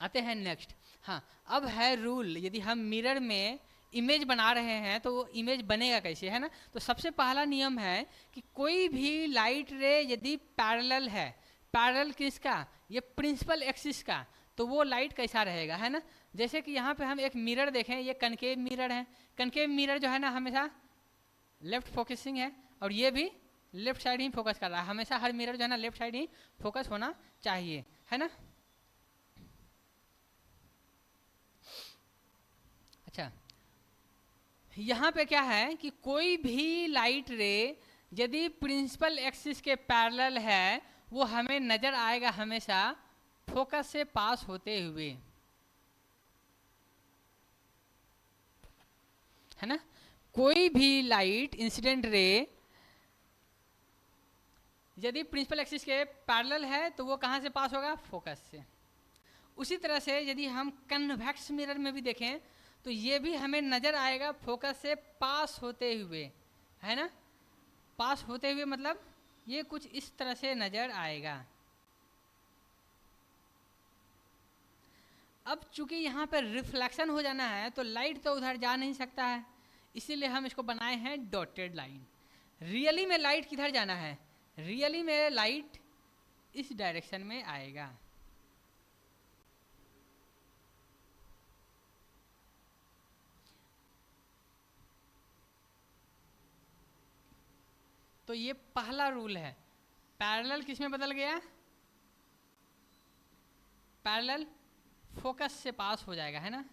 आते हैं नेक्स्ट। हाँ, अब है रूल, यदि हम मिरर में इमेज बना रहे हैं तो वो इमेज बनेगा कैसे, है ना। तो सबसे पहला नियम है कि कोई भी लाइट रे यदि पैरेलल है, पैरेलल किसका? ये प्रिंसिपल एक्सिस का, तो वो लाइट कैसा रहेगा, है ना। जैसे कि यहाँ पे हम एक मिरर देखें, ये कनकेव मिरर है। कनकेव मिरर जो है ना हमेशा लेफ्ट फोकसिंग है, और ये भी लेफ्ट साइड ही फोकस कर रहा है। हमेशा हर मिरर जो है ना लेफ्ट साइड ही फोकस होना चाहिए, है ना। अच्छा, यहाँ पे क्या है कि कोई भी लाइट रे यदि प्रिंसिपल एक्सिस के पैरेलल है, वो हमें नजर आएगा हमेशा फोकस से पास होते हुए, है ना। कोई भी लाइट इंसिडेंट रे यदि प्रिंसिपल एक्सिस के पैरेलल है तो वो कहाँ से पास होगा? फोकस से। उसी तरह से यदि हम कन्वेक्स मिरर में भी देखें तो ये भी हमें नजर आएगा फोकस से पास होते हुए, है ना। पास होते हुए मतलब ये कुछ इस तरह से नजर आएगा। अब चूंकि यहाँ पर रिफ्लेक्शन हो जाना है तो लाइट तो उधर जा नहीं सकता है, इसीलिए हम इसको बनाए हैं डॉटेड लाइन। रियली में लाइट किधर जाना है? रियली में लाइट इस डायरेक्शन में आएगा। तो ये पहला रूल है। पैरेलल किस में बदल गया? पैरेलल फोकस से पास हो जाएगा, है ना।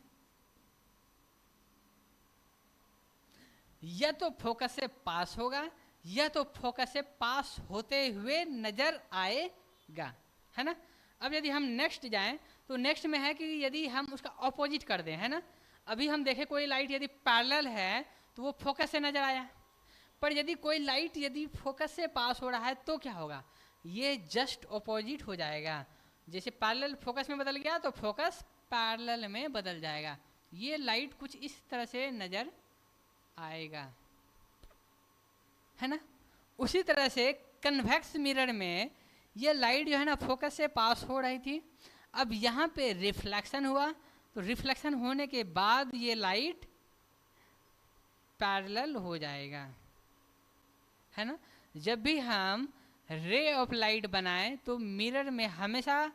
या तो फोकस से पास होगा या तो फोकस से पास होते हुए नजर आएगा, है ना। अब यदि हम नेक्स्ट जाएं तो नेक्स्ट में है कि यदि हम उसका ऑपोजिट कर दें, है ना। अभी हम देखें कोई लाइट यदि पैरेलल है तो वो फोकस से नजर आया, पर यदि कोई लाइट यदि फोकस से पास हो रहा है तो क्या होगा? ये जस्ट ऑपोजिट हो जाएगा। जैसे पैरेलल फोकस में बदल गया तो फोकस पैरेलल में बदल जाएगा। ये लाइट कुछ इस तरह से नजर आएगा, है ना। उसी तरह से कन्वेक्स मिरर में ये लाइट जो है ना फोकस से पास हो रही थी, अब यहाँ पे रिफ्लेक्शन हुआ, तो रिफ्लेक्शन होने के बाद ये लाइट पैरेलल हो जाएगा, है ना। जब भी हम रे ऑफ लाइट बनाएं तो मिरर में हमेशा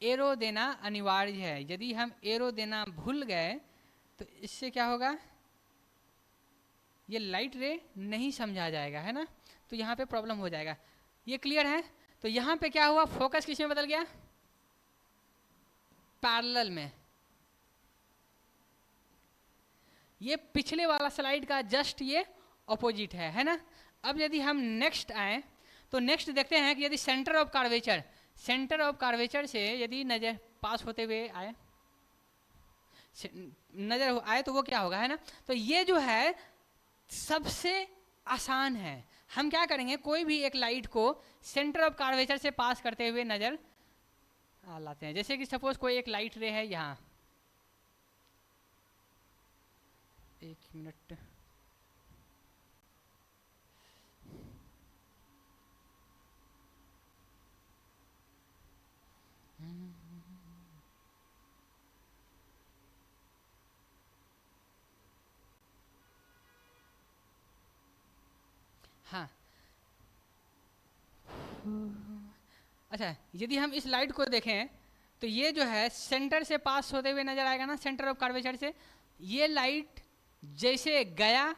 एरो देना अनिवार्य है। यदि हम एरो देना भूल गए तो इससे क्या होगा? ये लाइट रे नहीं समझा जाएगा, है ना। तो यहाँ पे प्रॉब्लम हो जाएगा। ये क्लियर है? तो यहाँ पे क्या हुआ? फोकस किस में बदल गया? पैरेलल में। ये पिछले वाला स्लाइड का जस्ट ये ऑपोजिट है ना। अब यदि हम नेक्स्ट आए तो नेक्स्ट देखते हैं कि यदि सेंटर ऑफ कार्वेचर से यदि नजर पास होते हुए आए, नजर आए तो वो क्या होगा, है ना। तो ये जो है सबसे आसान है। हम क्या करेंगे, कोई भी एक लाइट को सेंटर ऑफ कार्वेचर से पास करते हुए नजर लाते हैं। जैसे कि सपोज कोई एक लाइट रे है यहाँ, एक मिनट, हाँ अच्छा, यदि हम इस लाइट को देखें तो ये जो है सेंटर से पास होते हुए नजर आएगा ना, सेंटर ऑफ कर्वेचर से। ये लाइट जैसे गया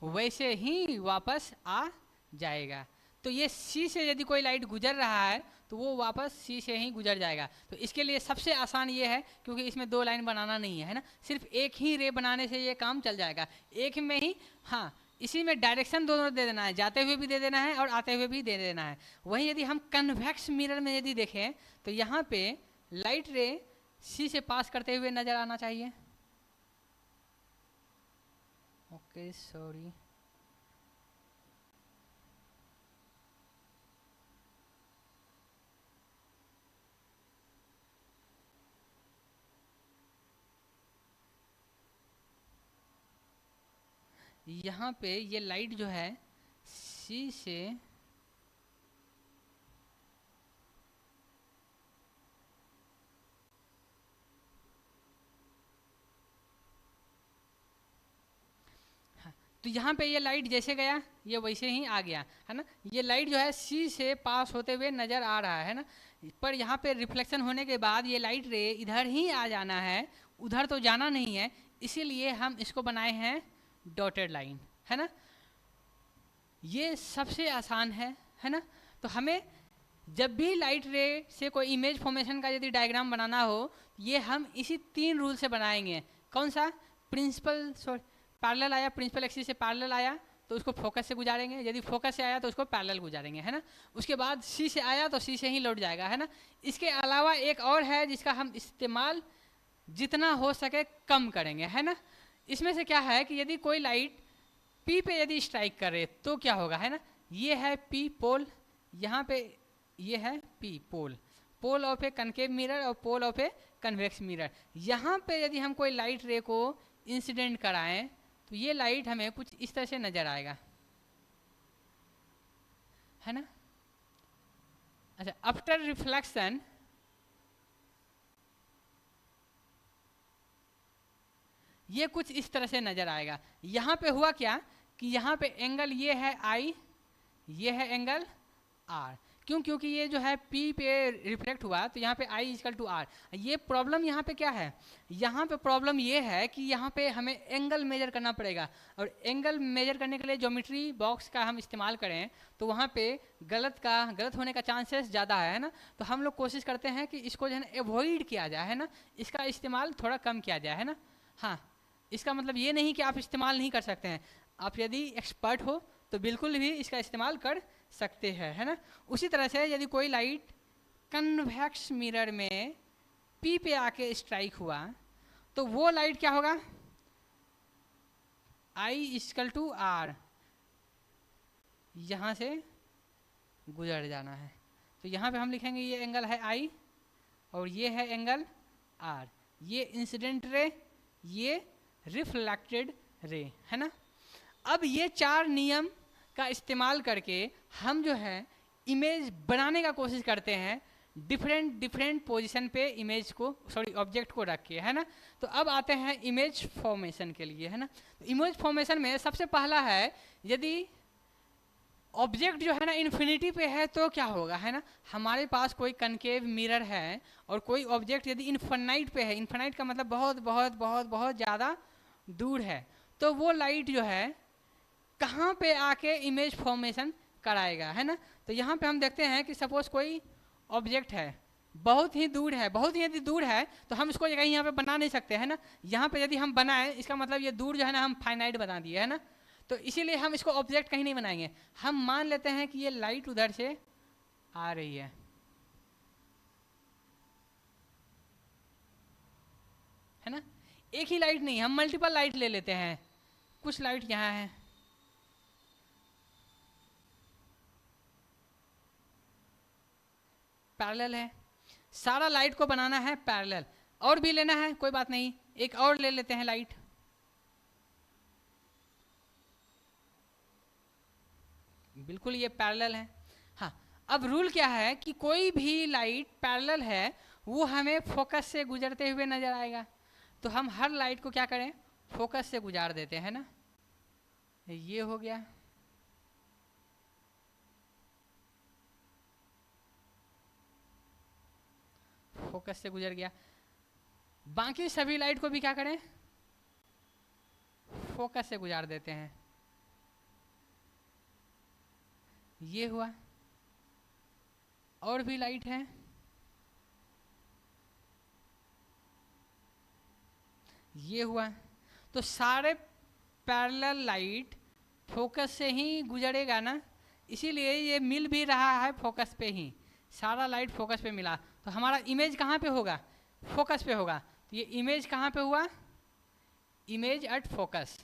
वैसे ही वापस आ जाएगा। तो ये सी से यदि कोई लाइट गुजर रहा है तो वो वापस सी से ही गुजर जाएगा। तो इसके लिए सबसे आसान ये है, क्योंकि इसमें दो लाइन बनाना नहीं है ना, सिर्फ एक ही रे बनाने से ये काम चल जाएगा, एक में ही। हाँ, इसी में डायरेक्शन दोनों दे देना है, जाते हुए भी दे देना है और आते हुए भी दे देना है। वहीं यदि हम कन्वेक्स मिरर में यदि देखें तो यहाँ पे लाइट रे सी से पास करते हुए नजर आना चाहिए। ओके सॉरी, यहाँ पे ये लाइट जो है सी से तो यहाँ पे ये लाइट जैसे गया ये वैसे ही आ गया, है ना। ये लाइट जो है सी से पास होते हुए नज़र आ रहा है ना, पर यहाँ पे रिफ्लेक्शन होने के बाद ये लाइट रे इधर ही आ जाना है, उधर तो जाना नहीं है। इसीलिए हम इसको बनाए हैं डॉटेड लाइन, है ना। ये सबसे आसान है ना। तो हमें जब भी लाइट रे से कोई इमेज फॉर्मेशन का यदि डायग्राम बनाना हो, ये हम इसी 3 रूल से बनाएंगे। कौन सा, प्रिंसिपल पैरेलल आया, प्रिंसिपल एक्सिस से पैरेलल आया तो उसको फोकस से गुजारेंगे, यदि फोकस से आया तो उसको पैरेलल गुजारेंगे, है ना। उसके बाद सी से आया तो सी से ही लौट जाएगा, है ना। इसके अलावा एक और है जिसका हम इस्तेमाल जितना हो सके कम करेंगे, है ना। इसमें से क्या है कि यदि कोई लाइट पी पे यदि स्ट्राइक करे तो क्या होगा, है ना। ये है पी पोल, यहाँ पे ये है P pole, pole of a concave mirror और pole of a convex mirror. यहाँ पे यदि हम कोई लाइट रे को इंसिडेंट कराएं तो ये लाइट हमें कुछ इस तरह से नजर आएगा, है ना। अच्छा, आफ्टर रिफ्लेक्शन ये कुछ इस तरह से नजर आएगा। यहाँ पे हुआ क्या कि यहाँ पे एंगल ये है आई, ये है एंगल आर। क्यों, क्योंकि ये जो है P पे रिफ्लेक्ट हुआ तो यहाँ पे I इक्वल टू R। ये प्रॉब्लम यहाँ पे क्या है, यहाँ पे प्रॉब्लम ये है कि यहाँ पे हमें एंगल मेजर करना पड़ेगा, और एंगल मेजर करने के लिए ज्योमेट्री बॉक्स का हम इस्तेमाल करें तो वहाँ पे गलत होने का चांसेस ज़्यादा है ना। तो हम लोग कोशिश करते हैं कि इसको जो है ना एवॉइड किया जाए, है ना, इसका इस्तेमाल थोड़ा कम किया जाए, है ना। हाँ, इसका मतलब ये नहीं कि आप इस्तेमाल नहीं कर सकते हैं, आप यदि एक्सपर्ट हो तो बिल्कुल भी इसका इस्तेमाल कर सकते हैं, है ना। उसी तरह से यदि कोई लाइट कन्वेक्स मिरर में पी पे आके स्ट्राइक हुआ तो वो लाइट क्या होगा, आई इक्वल टू आर, यहाँ से गुजर जाना है। तो यहाँ पे हम लिखेंगे ये एंगल है आई और ये है एंगल आर, ये इंसिडेंट रे, ये रिफ्लेक्टेड रे, है ना। अब ये 4 नियम का इस्तेमाल करके हम जो है इमेज बनाने का कोशिश करते हैं डिफरेंट पोजीशन पे इमेज को, सॉरी ऑब्जेक्ट को रख के, है ना। तो अब आते हैं इमेज फॉर्मेशन के लिए, है ना। तो इमेज फॉर्मेशन में सबसे पहला है, यदि ऑब्जेक्ट जो है ना इन्फिनिटी पे है तो क्या होगा, है ना। हमारे पास कोई कनकेव मिरर है और कोई ऑब्जेक्ट यदि इन्फिनाइट पे है, इन्फिनाइट का मतलब बहुत बहुत बहुत बहुत ज़्यादा दूर है, तो वो लाइट जो है कहाँ पे आके इमेज फॉर्मेशन कराएगा, है ना। तो यहाँ पे हम देखते हैं कि सपोज कोई ऑब्जेक्ट है, बहुत ही दूर है, बहुत ही यदि दूर है तो हम इसको कहीं यहाँ पे बना नहीं सकते है ना। यहाँ पे यदि हम बनाएं इसका मतलब ये दूर जो है ना हम फाइनाइट बना दिए है ना। तो इसीलिए हम इसको ऑब्जेक्ट कहीं नहीं बनाएंगे, हम मान लेते हैं कि ये लाइट उधर से आ रही है ना। एक ही लाइट नहीं, हम मल्टीपल लाइट ले लेते हैं। कुछ लाइट यहाँ है, पैरेलल है, सारा लाइट को बनाना है पैरेलल। और भी लेना है कोई बात नहीं, एक और ले लेते हैं लाइट। बिल्कुल ये पैरेलल है। हाँ, अब रूल क्या है कि कोई भी लाइट पैरेलल है वो हमें फोकस से गुजरते हुए नजर आएगा, तो हम हर लाइट को क्या करें, फोकस से गुजार देते हैं ना। ये हो गया, फोकस से गुजर गया। बाकी सभी लाइट को भी क्या करें, फोकस से गुजार देते हैं। ये हुआ, और भी लाइट है, ये हुआ। तो सारे पैरेलल लाइट फोकस से ही गुजरेगा ना, इसीलिए ये मिल भी रहा है फोकस पे ही, सारा लाइट फोकस पे मिला। तो हमारा इमेज कहाँ पे होगा, फोकस पे होगा। तो ये इमेज कहाँ पे हुआ, इमेज एट फोकस।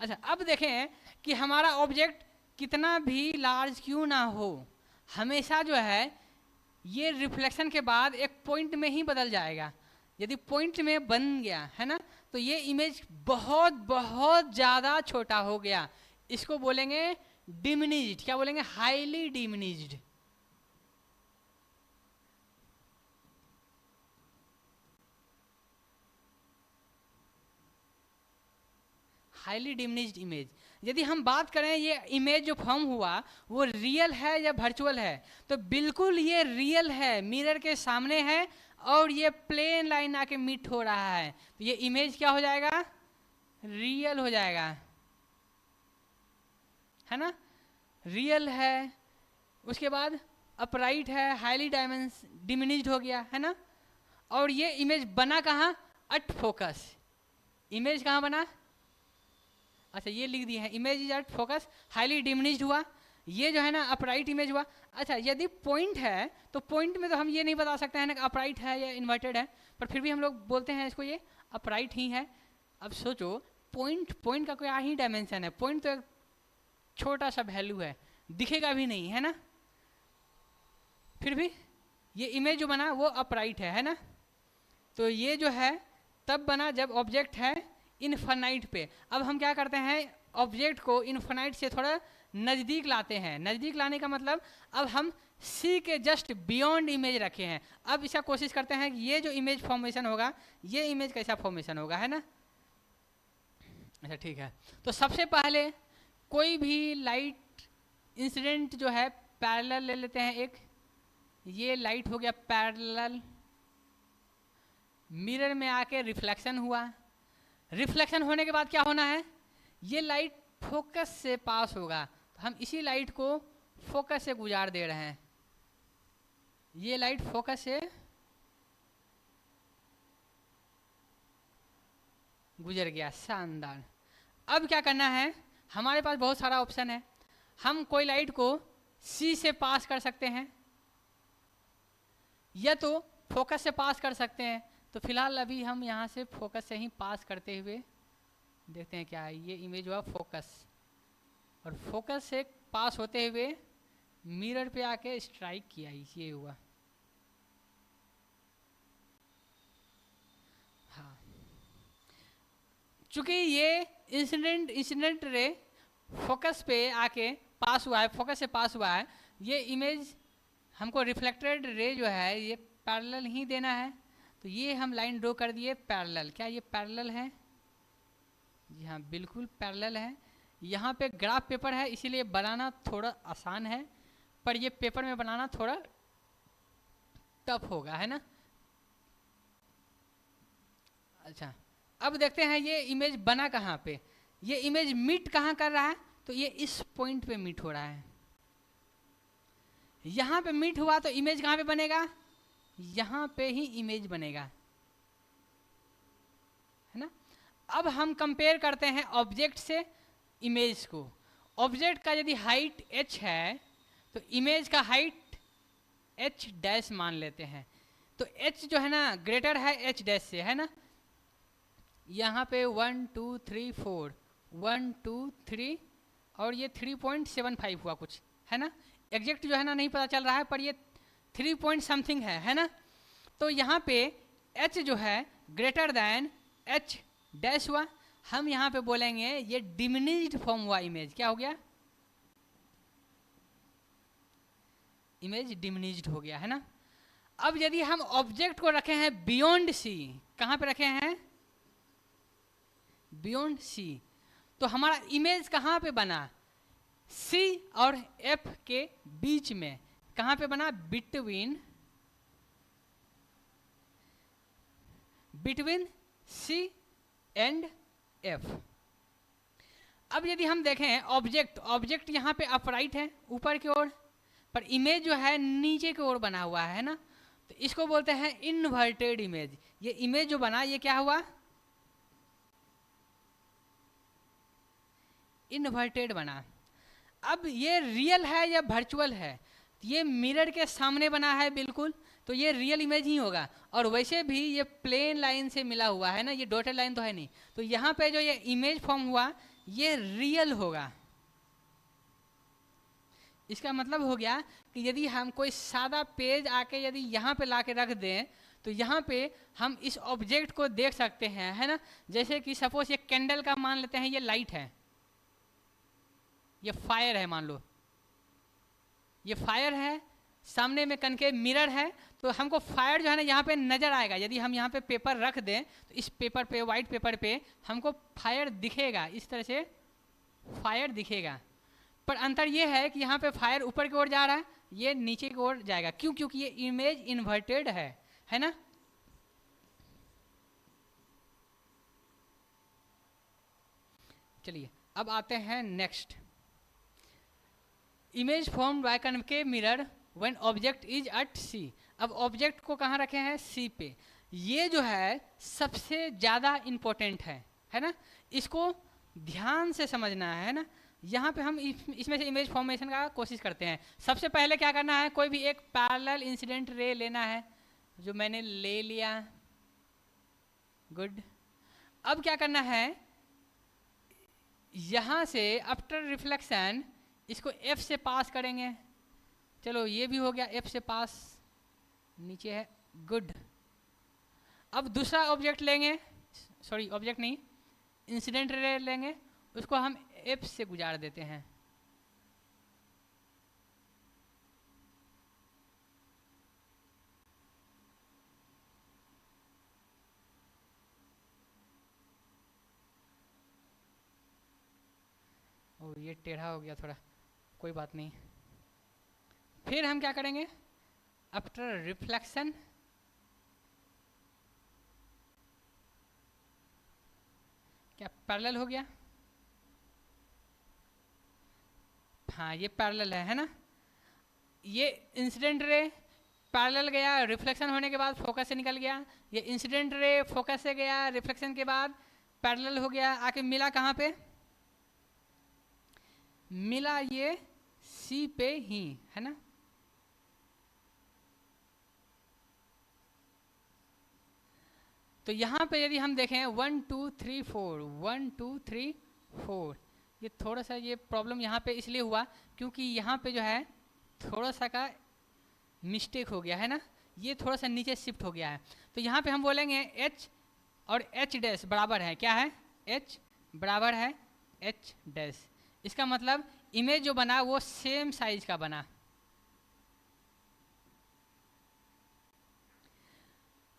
अच्छा, अब देखें कि हमारा ऑब्जेक्ट कितना भी लार्ज क्यों ना हो, हमेशा जो है ये रिफ्लेक्शन के बाद एक पॉइंट में ही बदल जाएगा। यदि पॉइंट में बन गया है ना, तो ये इमेज बहुत बहुत ज़्यादा छोटा हो गया, इसको बोलेंगे डिमिनिज्ड। क्या बोलेंगे, highly diminished. Highly diminished image. यदि हम बात करें ये इमेज जो फॉर्म हुआ वो रियल है या वर्चुअल है, तो बिल्कुल ये रियल है, मिरर के सामने है और ये प्लेन लाइन आके मीट हो रहा है, तो ये इमेज क्या हो जाएगा, रियल हो जाएगा, है ना, रियल है। उसके बाद अपराइट है, हाईली डिमिनिज्ड हो गया है ना। और ये इमेज बना कहाँ, एट फोकस। इमेज कहाँ बना, अच्छा ये लिख दिए हैं, image is at focus, highly diminished हुआ। ये जो है ना अपराइट इमेज हुआ। अच्छा, यदि पॉइंट है तो पॉइंट में तो हम ये नहीं बता सकते हैं ना कि अपराइट है या इन्वर्टेड है, पर फिर भी हम लोग बोलते हैं इसको ये अपराइट ही है। अब सोचो, पॉइंट का कोई ही डायमेंशन है, पॉइंट तो एक छोटा सा वैल्यू है, दिखेगा भी नहीं है ना, फिर भी ये इमेज जो बना वो अपराइट है ना। तो ये जो है तब बना जब ऑब्जेक्ट है इनफाइनाइट पे। अब हम क्या करते हैं, ऑब्जेक्ट को इनफाइनाइट से थोड़ा नज़दीक लाते हैं। नज़दीक लाने का मतलब अब हम सी के जस्ट बियॉन्ड इमेज रखे हैं। अब इसका कोशिश करते हैं कि ये जो इमेज फॉर्मेशन होगा ये इमेज कैसा फॉर्मेशन होगा, है ना। अच्छा ठीक है, तो सबसे पहले कोई भी लाइट इंसिडेंट जो है पैरेलल ले लेते हैं। एक ये लाइट हो गया पैरेलल, मिरर में आके रिफ्लेक्शन हुआ। रिफ्लेक्शन होने के बाद क्या होना है, ये लाइट फोकस से पास होगा, तो हम इसी लाइट को फोकस से गुजार दे रहे हैं। ये लाइट फोकस से गुजर गया, शानदार। अब क्या करना है, हमारे पास बहुत सारा ऑप्शन है। हम कोई लाइट को सी से पास कर सकते हैं या तो फोकस से पास कर सकते हैं। तो फिलहाल अभी हम यहाँ से फोकस से ही पास करते हुए देखते हैं क्या है। ये इमेज हुआ फोकस, और फोकस से पास होते हुए मिरर पे आके स्ट्राइक किया, ये हुआ। हाँ, चूंकि ये इंसिडेंट रे फोकस पे आके पास हुआ है, फोकस से पास हुआ है, ये इमेज हमको रिफ्लेक्टेड रे जो है ये पैरेलल ही देना है। तो ये हम लाइन ड्रॉ कर दिए पैरेलल। क्या ये पैरेलल है, जी हाँ बिल्कुल पैरेलल है। यहाँ पे ग्राफ पेपर है इसीलिए बनाना थोड़ा आसान है, पर ये पेपर में बनाना थोड़ा टफ होगा, है ना। अच्छा, अब देखते हैं ये इमेज बना कहाँ पे, ये इमेज मीट कहाँ कर रहा है, तो ये इस पॉइंट पे मीट हो रहा है। यहाँ पे मीट हुआ तो इमेज कहाँ पे बनेगा, यहाँ पे ही इमेज बनेगा, है ना। अब हम कंपेयर करते हैं ऑब्जेक्ट से इमेज को। ऑब्जेक्ट का यदि हाइट h है तो इमेज का हाइट h डैश मान लेते हैं। तो h जो है ना ग्रेटर है h डैश से, है ना। यहाँ पे 1 2 3 4 1 2 3 और ये 3.75 हुआ कुछ, है ना। एग्जैक्ट जो है ना नहीं पता चल रहा है, पर ये 3 पॉइंट समथिंग है ना। तो यहाँ पे h जो है ग्रेटर दैन h डैश हुआ। हम यहाँ पे बोलेंगे ये डिमिनिश्ड फॉर्म हुआ इमेज। क्या हो गया, इमेज डिमिनिश्ड हो गया, है ना। अब यदि हम ऑब्जेक्ट को रखे हैं बियॉन्ड सी, कहाँ पे रखे हैं, बियॉन्ड सी, तो हमारा इमेज कहाँ पे बना, सी और एफ के बीच में। कहाँ पे बना, बिटवीन सी एंड एफ। अब यदि हम देखें ऑब्जेक्ट यहाँ पे अपराइट है ऊपर की ओर, पर इमेज जो है नीचे की ओर बना हुआ है ना। तो इसको बोलते हैं इन्वर्टेड इमेज। ये इमेज जो बना ये क्या हुआ, इन्वर्टेड बना। अब ये रियल है या वर्चुअल है, ये मिरर के सामने बना है बिल्कुल, तो ये रियल इमेज ही होगा। और वैसे भी ये प्लेन लाइन से मिला हुआ है ना, ये डॉटेड लाइन तो है नहीं। तो यहाँ पे जो ये इमेज फॉर्म हुआ ये रियल होगा। इसका मतलब हो गया कि यदि हम कोई सादा पेज आके यदि यहाँ पे ला के रख दें तो यहाँ पे हम इस ऑब्जेक्ट को देख सकते हैं, है ना। जैसे कि सपोज ये कैंडल का मान लेते हैं, ये लाइट है, ये फायर है, मान लो ये फायर है, सामने में कनके मिरर है। तो हमको फायर जो है ना यहाँ पे नजर आएगा। यदि हम यहाँ पे पेपर रख दें तो इस पेपर पे, वाइट पेपर पे हमको फायर दिखेगा, इस तरह से फायर दिखेगा। पर अंतर ये है कि यहाँ पे फायर ऊपर की ओर जा रहा है, ये नीचे की ओर जाएगा। क्यों, क्योंकि ये इमेज इन्वर्टेड है ना। चलिए अब आते हैं next. Image form by concave mirror when object is at C. अब ऑब्जेक्ट को कहाँ रखे हैं, सी पे। ये जो है सबसे ज़्यादा इम्पोर्टेंट है ना। इसको ध्यान से समझना है ना। यहाँ पे हम इसमें से इमेज फॉर्मेशन का कोशिश करते हैं। सबसे पहले क्या करना है, कोई भी एक पैरेलल इंसिडेंट रे लेना है, जो मैंने ले लिया, गुड। अब क्या करना है, यहाँ से आफ्टर रिफ्लेक्शन इसको F से पास करेंगे। चलो ये भी हो गया, F से पास, नीचे है, गुड। अब दूसरा ऑब्जेक्ट लेंगे, सॉरी ऑब्जेक्ट नहीं, इंसिडेंट रे लेंगे, उसको हम F से गुजार देते हैं। और ये टेढ़ा हो गया थोड़ा, कोई बात नहीं। फिर हम क्या करेंगे, आफ्टर रिफ्लेक्शन क्या पैरेलल हो गया, हाँ ये पैरेलल है ना। ये इंसिडेंट रे पैरेलल गया, रिफ्लेक्शन होने के बाद फोकस से निकल गया। ये इंसिडेंट रे फोकस से गया, रिफ्लेक्शन के बाद पैरेलल हो गया, आके मिला कहाँ पे, मिला ये सी पे ही, है ना। तो यहाँ पे यदि हम देखें 1 2 3 4 1 2 3 4, ये थोड़ा सा ये प्रॉब्लम यहाँ पे इसलिए हुआ क्योंकि यहाँ पे जो है थोड़ा सा का मिस्टेक हो गया है ना, ये थोड़ा सा नीचे शिफ्ट हो गया है। तो यहाँ पे हम बोलेंगे H और H डैश बराबर है, क्या है, H बराबर है H डैश। इसका मतलब इमेज जो बना वो सेम साइज का बना।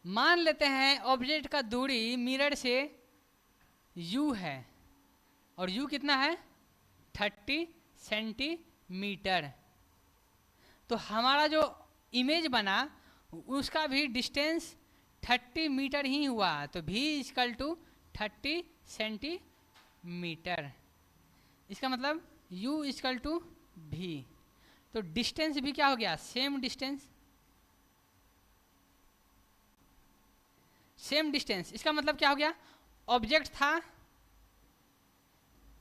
मान लेते हैं ऑब्जेक्ट का दूरी मिरर से u है, और u कितना है, 30 सेंटीमीटर। तो हमारा जो इमेज बना उसका भी डिस्टेंस 30 मीटर ही हुआ, तो v इक्वल टू 30 सेंटीमीटर। इसका मतलब u इक्वल टू v। तो डिस्टेंस भी क्या हो गया, सेम डिस्टेंस, सेम डिस्टेंस। इसका मतलब क्या हो गया, ऑब्जेक्ट था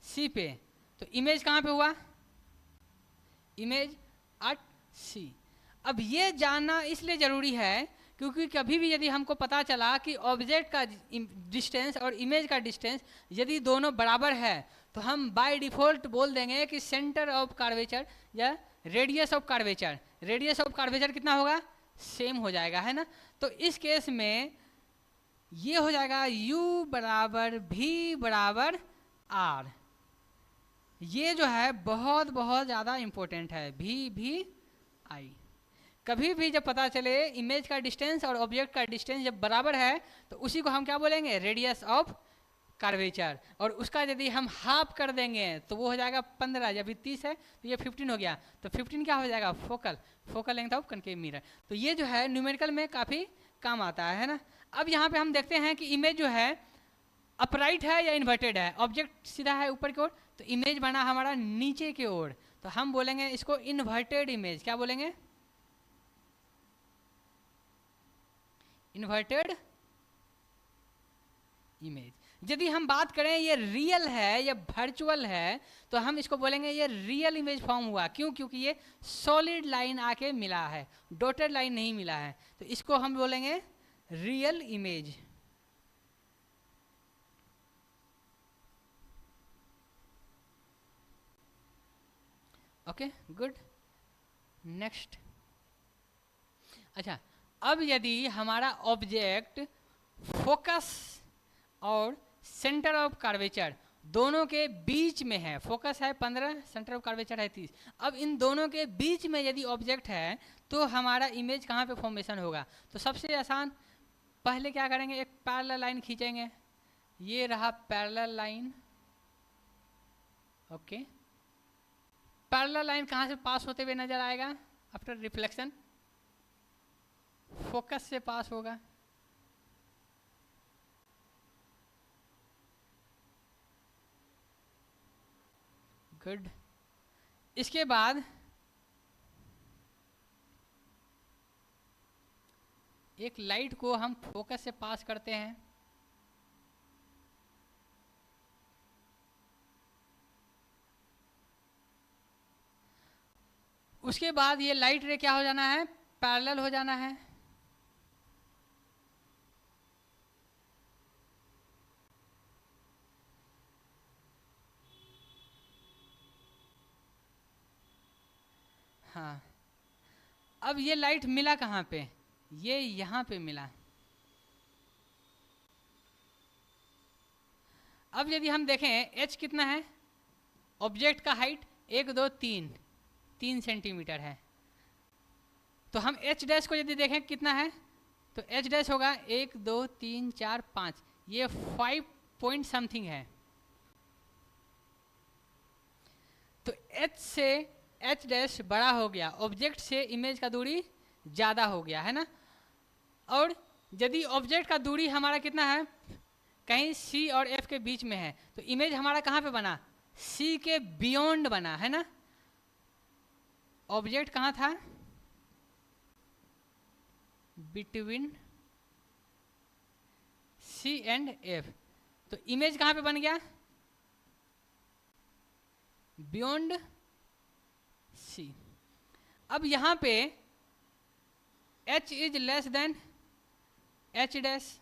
सी पे, तो इमेज कहाँ पे हुआ, इमेज एट सी। अब ये जानना इसलिए ज़रूरी है क्योंकि कभी भी यदि हमको पता चला कि ऑब्जेक्ट का डिस्टेंस और इमेज का डिस्टेंस यदि दोनों बराबर है, तो हम बाय डिफ़ॉल्ट बोल देंगे कि सेंटर ऑफ कर्वेचर या radius of curvature, radius of curvature कितना होगा, सेम हो जाएगा, है ना। तो इस केस में ये हो जाएगा u बराबर v बराबर r। ये जो है बहुत बहुत ज़्यादा इम्पोर्टेंट है, v i। कभी भी जब पता चले इमेज का डिस्टेंस और ऑब्जेक्ट का डिस्टेंस जब बराबर है, तो उसी को हम क्या बोलेंगे, रेडियस ऑफ कर्वेचर। और उसका यदि हम हाफ कर देंगे तो वो हो जाएगा 15, जब 30 है तो ये 15 हो गया, तो 15 क्या हो जाएगा, focal length of concave mirror. तो ये जो है न्यूमेरिकल में काफ़ी काम आता है ना। अब यहाँ पे हम देखते हैं कि इमेज जो है अपराइट है या इन्वर्टेड है। ऑब्जेक्ट सीधा है ऊपर की ओर, तो इमेज बना हमारा नीचे की ओर, तो हम बोलेंगे इसको इन्वर्टेड इमेज। क्या बोलेंगे, इन्वर्टेड इमेज। यदि हम बात करें ये रियल है या वर्चुअल है, तो हम इसको बोलेंगे ये रियल इमेज फॉर्म हुआ। क्यों, क्योंकि ये सॉलिड लाइन आके मिला है, डॉटेड लाइन नहीं मिला है, तो इसको हम बोलेंगे real image. Okay good, next. अच्छा, अब यदि हमारा ऑब्जेक्ट फोकस और सेंटर ऑफ कर्वेचर दोनों के बीच में है, फोकस है 15, सेंटर ऑफ कर्वेचर है 30, अब इन दोनों के बीच में यदि ऑब्जेक्ट है तो हमारा इमेज कहाँ पे फॉर्मेशन होगा। तो सबसे आसान, पहले क्या करेंगे, एक पैरेलल लाइन खींचेंगे, ये रहा parallel line. Okay, parallel line कहाँ से पास होते हुए नजर आएगा, आफ्टर रिफ्लेक्शन फोकस से पास होगा। गुड, इसके बाद एक लाइट को हम फोकस से पास करते हैं, उसके बाद ये लाइट रे क्या हो जाना है, पैरेलल हो जाना है। हाँ, अब ये लाइट मिला कहाँ पे, ये यहाँ पे मिला। अब यदि हम देखें h कितना है, ऑब्जेक्ट का हाइट 1 2 3 सेंटीमीटर है, तो हम h डैश को यदि देखें कितना है, तो h डैश होगा 1 2 3 4 5, ये 5 पॉइंट समथिंग है। तो h से h डैश बड़ा हो गया, ऑब्जेक्ट से इमेज का दूरी ज़्यादा हो गया, है ना। और यदि ऑब्जेक्ट का दूरी हमारा कितना है, कहीं c और f के बीच में है, तो इमेज हमारा कहाँ पे बना, c के बियॉन्ड बना, है ना। ऑब्जेक्ट कहाँ था, बिटवीन c एंड f, तो इमेज कहाँ पे बन गया, बियॉन्ड c। अब यहाँ पे h is less than h dash,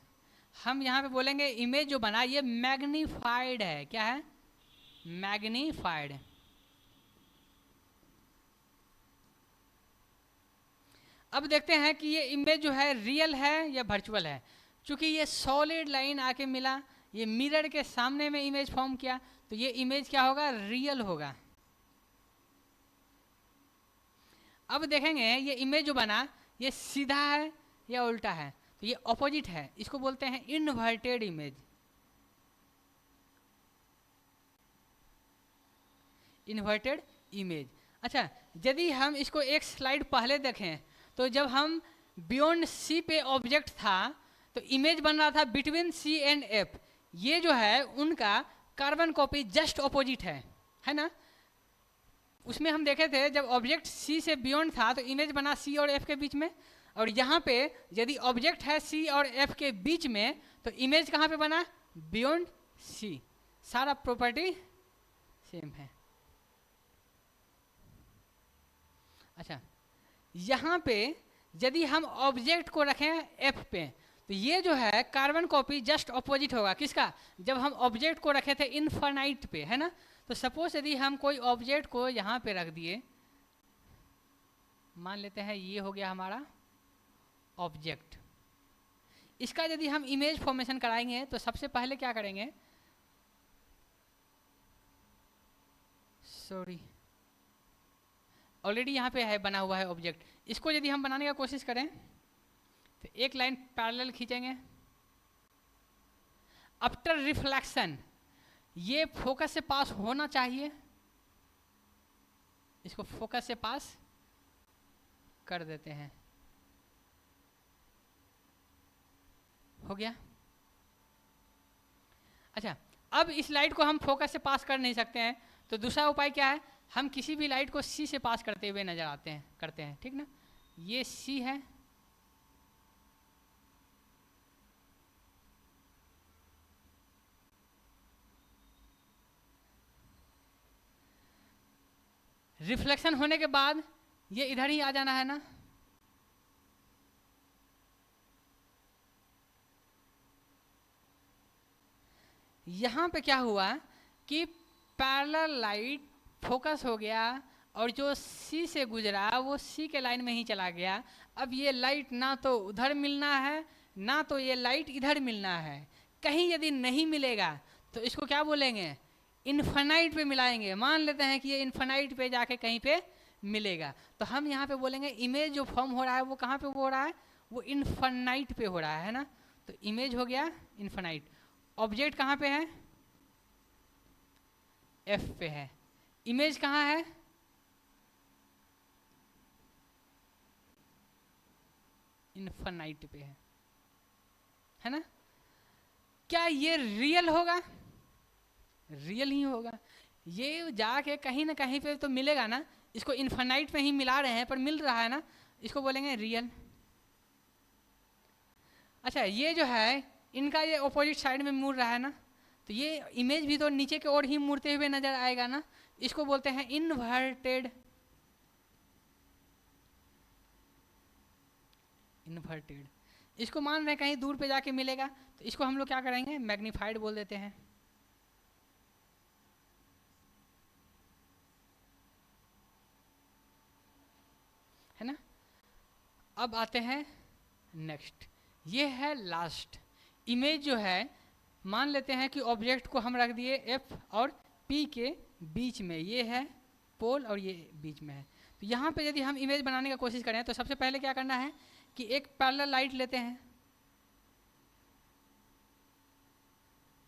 हम यहाँ पे बोलेंगे इमेज जो बना ये मैग्नीफाइड है। क्या है, मैग्नीफाइड। अब देखते हैं कि ये इमेज जो है रियल है या वर्चुअल है। चूंकि ये सॉलिड लाइन आके मिला, ये मिरर के सामने में इमेज फॉर्म किया, तो ये इमेज क्या होगा, रियल होगा। अब देखेंगे ये इमेज जो बना ये सीधा है या उल्टा है, तो ये ऑपोजिट है, इसको बोलते हैं इन्वर्टेड इमेज। Inverted image. अच्छा, यदि हम इसको एक स्लाइड पहले देखें, तो जब हम बियॉन्ड सी पे ऑब्जेक्ट था तो इमेज बन रहा था बिटवीन सी एंड एफ। ये जो है उनका कार्बन कॉपी जस्ट ऑपोजिट है ना। उसमें हम देखे थे जब ऑब्जेक्ट सी से बियॉन्ड था तो इमेज बना सी और एफ के बीच में, और यहाँ पे यदि ऑब्जेक्ट है सी और एफ के बीच में तो इमेज कहाँ पे बना, बियॉन्ड सी। सारा प्रॉपर्टी सेम है। अच्छा, यहाँ पे यदि हम ऑब्जेक्ट को रखें एफ पे तो ये जो है कार्बन कॉपी जस्ट ऑपोजिट होगा किसका, जब हम ऑब्जेक्ट को रखे थे इनफाइनाइट पे, है ना। तो सपोज यदि हम कोई ऑब्जेक्ट को यहाँ पे रख दिए, मान लेते हैं ये हो गया हमारा ऑब्जेक्ट, इसका यदि हम इमेज फॉर्मेशन कराएंगे तो सबसे पहले क्या करेंगे, सॉरी ऑलरेडी यहाँ पे है बना हुआ है ऑब्जेक्ट, इसको यदि हम बनाने का कोशिश करें तो एक लाइन पैरेलल खींचेंगे, आफ्टर रिफ्लेक्शन ये फोकस से पास होना चाहिए, इसको फोकस से पास कर देते हैं, हो गया। अच्छा, अब इस लाइट को हम फोकस से पास कर नहीं सकते हैं तो दूसरा उपाय क्या है, हम किसी भी लाइट को सी से पास करते हुए नजर आते हैं करते हैं, ठीक ना। ये सी है, रिफ्लेक्शन होने के बाद ये इधर ही आ जाना है ना, यहाँ पे क्या हुआ कि पैरेलल लाइट फोकस हो गया और जो सी से गुजरा वो सी के लाइन में ही चला गया। अब ये लाइट ना तो उधर मिलना है ना तो ये लाइट इधर मिलना है, कहीं यदि नहीं मिलेगा तो इसको क्या बोलेंगे, इन्फाइनाइट पे मिलाएंगे। मान लेते हैं कि ये इन्फाइनाइट पे जाके कहीं पे मिलेगा तो हम यहाँ पे बोलेंगे इमेज जो फॉर्म हो रहा है वो कहाँ पे हो रहा है, वो इन्फाइनाइट पे हो रहा है ना। तो इमेज हो गया इन्फाइनाइट, ऑब्जेक्ट कहाँ पे है, एफ पे है, इमेज कहाँ है, इन्फाइनाइट पे है ना। क्या ये रियल होगा, रियल ही होगा, ये जाके कहीं ना कहीं पे तो मिलेगा ना, इसको इन्फाइनाइट में ही मिला रहे हैं पर मिल रहा है ना, इसको बोलेंगे रियल। अच्छा, ये जो है इनका ये ऑपोजिट साइड में मुड़ रहा है ना, तो ये इमेज भी तो नीचे की ओर ही मुड़ते हुए नजर आएगा ना, इसको बोलते हैं इन्वर्टेड, इन्वर्टेड। इसको मान रहे हैं कहीं दूर पे जाके मिलेगा तो इसको हम लोग क्या करेंगे, मैग्नीफाइड बोल देते हैं, है ना। अब आते हैं नेक्स्ट, ये है लास्ट इमेज जो है, मान लेते हैं कि ऑब्जेक्ट को हम रख दिए एफ और पी के बीच में, ये है पोल और ये बीच में है। तो यहाँ पे यदि हम इमेज बनाने का कोशिश करें तो सबसे पहले क्या करना है कि एक पैरेलल लाइट लेते हैं,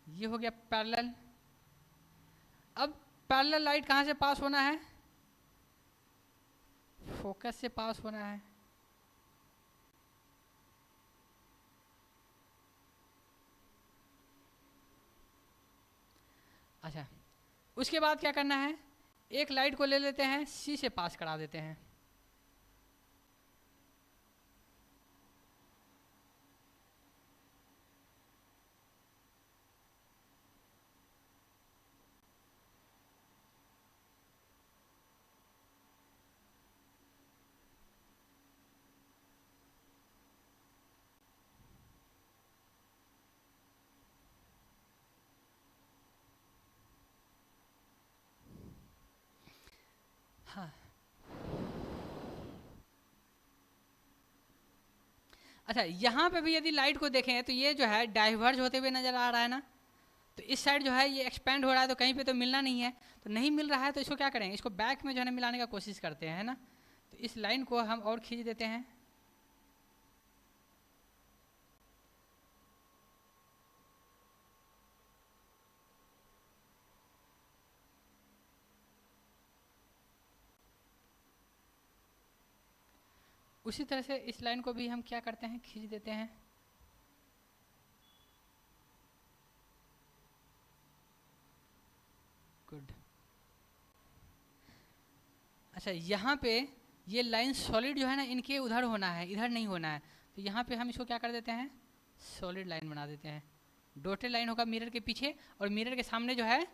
ये हो गया पैरेलल। अब पैरेलल लाइट कहाँ से पास होना है, फोकस से पास होना है, अच्छा उसके बाद क्या करना है, एक लाइट को ले लेते हैं सी से पास करा देते हैं, हाँ। अच्छा, यहाँ पे भी यदि लाइट को देखें तो ये जो है डाइवर्ज होते हुए नजर आ रहा है ना, तो इस साइड जो है ये एक्सपेंड हो रहा है तो कहीं पे तो मिलना नहीं है, तो नहीं मिल रहा है तो इसको क्या करेंगे, इसको बैक में जो है ना मिलाने का कोशिश करते हैं, है ना। तो इस लाइन को हम और खींच देते हैं, उसी तरह से इस लाइन को भी हम क्या करते हैं, खींच देते हैं, गुड। अच्छा, यहाँ पे ये लाइन सॉलिड जो है ना, इनके उधर होना है, इधर नहीं होना है। तो यहाँ पे हम इसको क्या कर देते हैं, सॉलिड लाइन बना देते हैं। डॉटेड लाइन होगा मिरर के पीछे, और मिरर के सामने जो है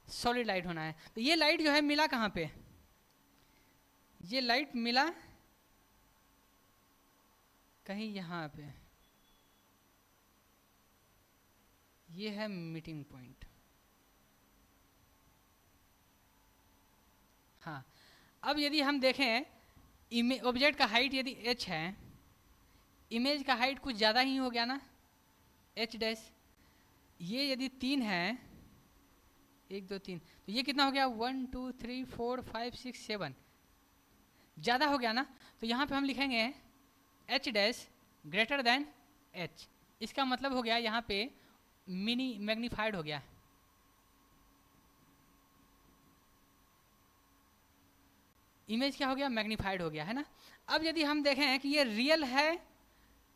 सॉलिड लाइट होना है। तो ये लाइट जो है मिला कहाँ पे, ये लाइट मिला कहीं यहाँ पे, ये है मीटिंग पॉइंट। हाँ, अब यदि हम देखें ऑब्जेक्ट का हाइट यदि h है, इमेज का हाइट कुछ ज़्यादा ही हो गया ना, h डैश, ये यदि 3 है, 1 2 3, तो ये कितना हो गया, 1 2 3 4 5 6 7, ज़्यादा हो गया ना। तो यहाँ पे हम लिखेंगे h dash greater than h। इसका मतलब हो गया यहाँ पे मिनी मैग्नीफाइड हो गया। इमेज क्या हो गया, मैग्नीफाइड हो गया, है ना। अब यदि हम देखें कि ये रियल है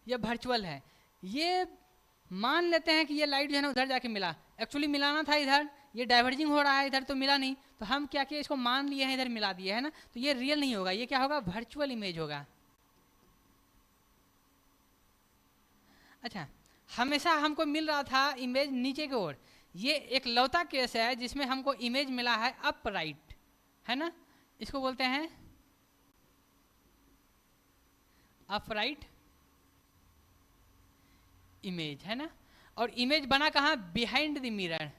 या वर्चुअल है, ये मान लेते हैं कि ये लाइट जो है ना उधर जाके मिला, एक्चुअली मिलाना था इधर, ये डाइवर्जिंग हो रहा है इधर, तो मिला नहीं, तो हम क्या किए, इसको मान लिए हैं, इधर मिला दिए, है ना। तो ये रियल नहीं होगा, ये क्या होगा, वर्चुअल इमेज होगा। अच्छा, हमेशा हमको मिल रहा था इमेज नीचे की ओर, ये एक लौता केस है जिसमें हमको इमेज मिला है अप राइट, है ना, इसको बोलते हैं अपराइट इमेज, है ना। और इमेज बना कहाँ, बिहाइंड द मिरर।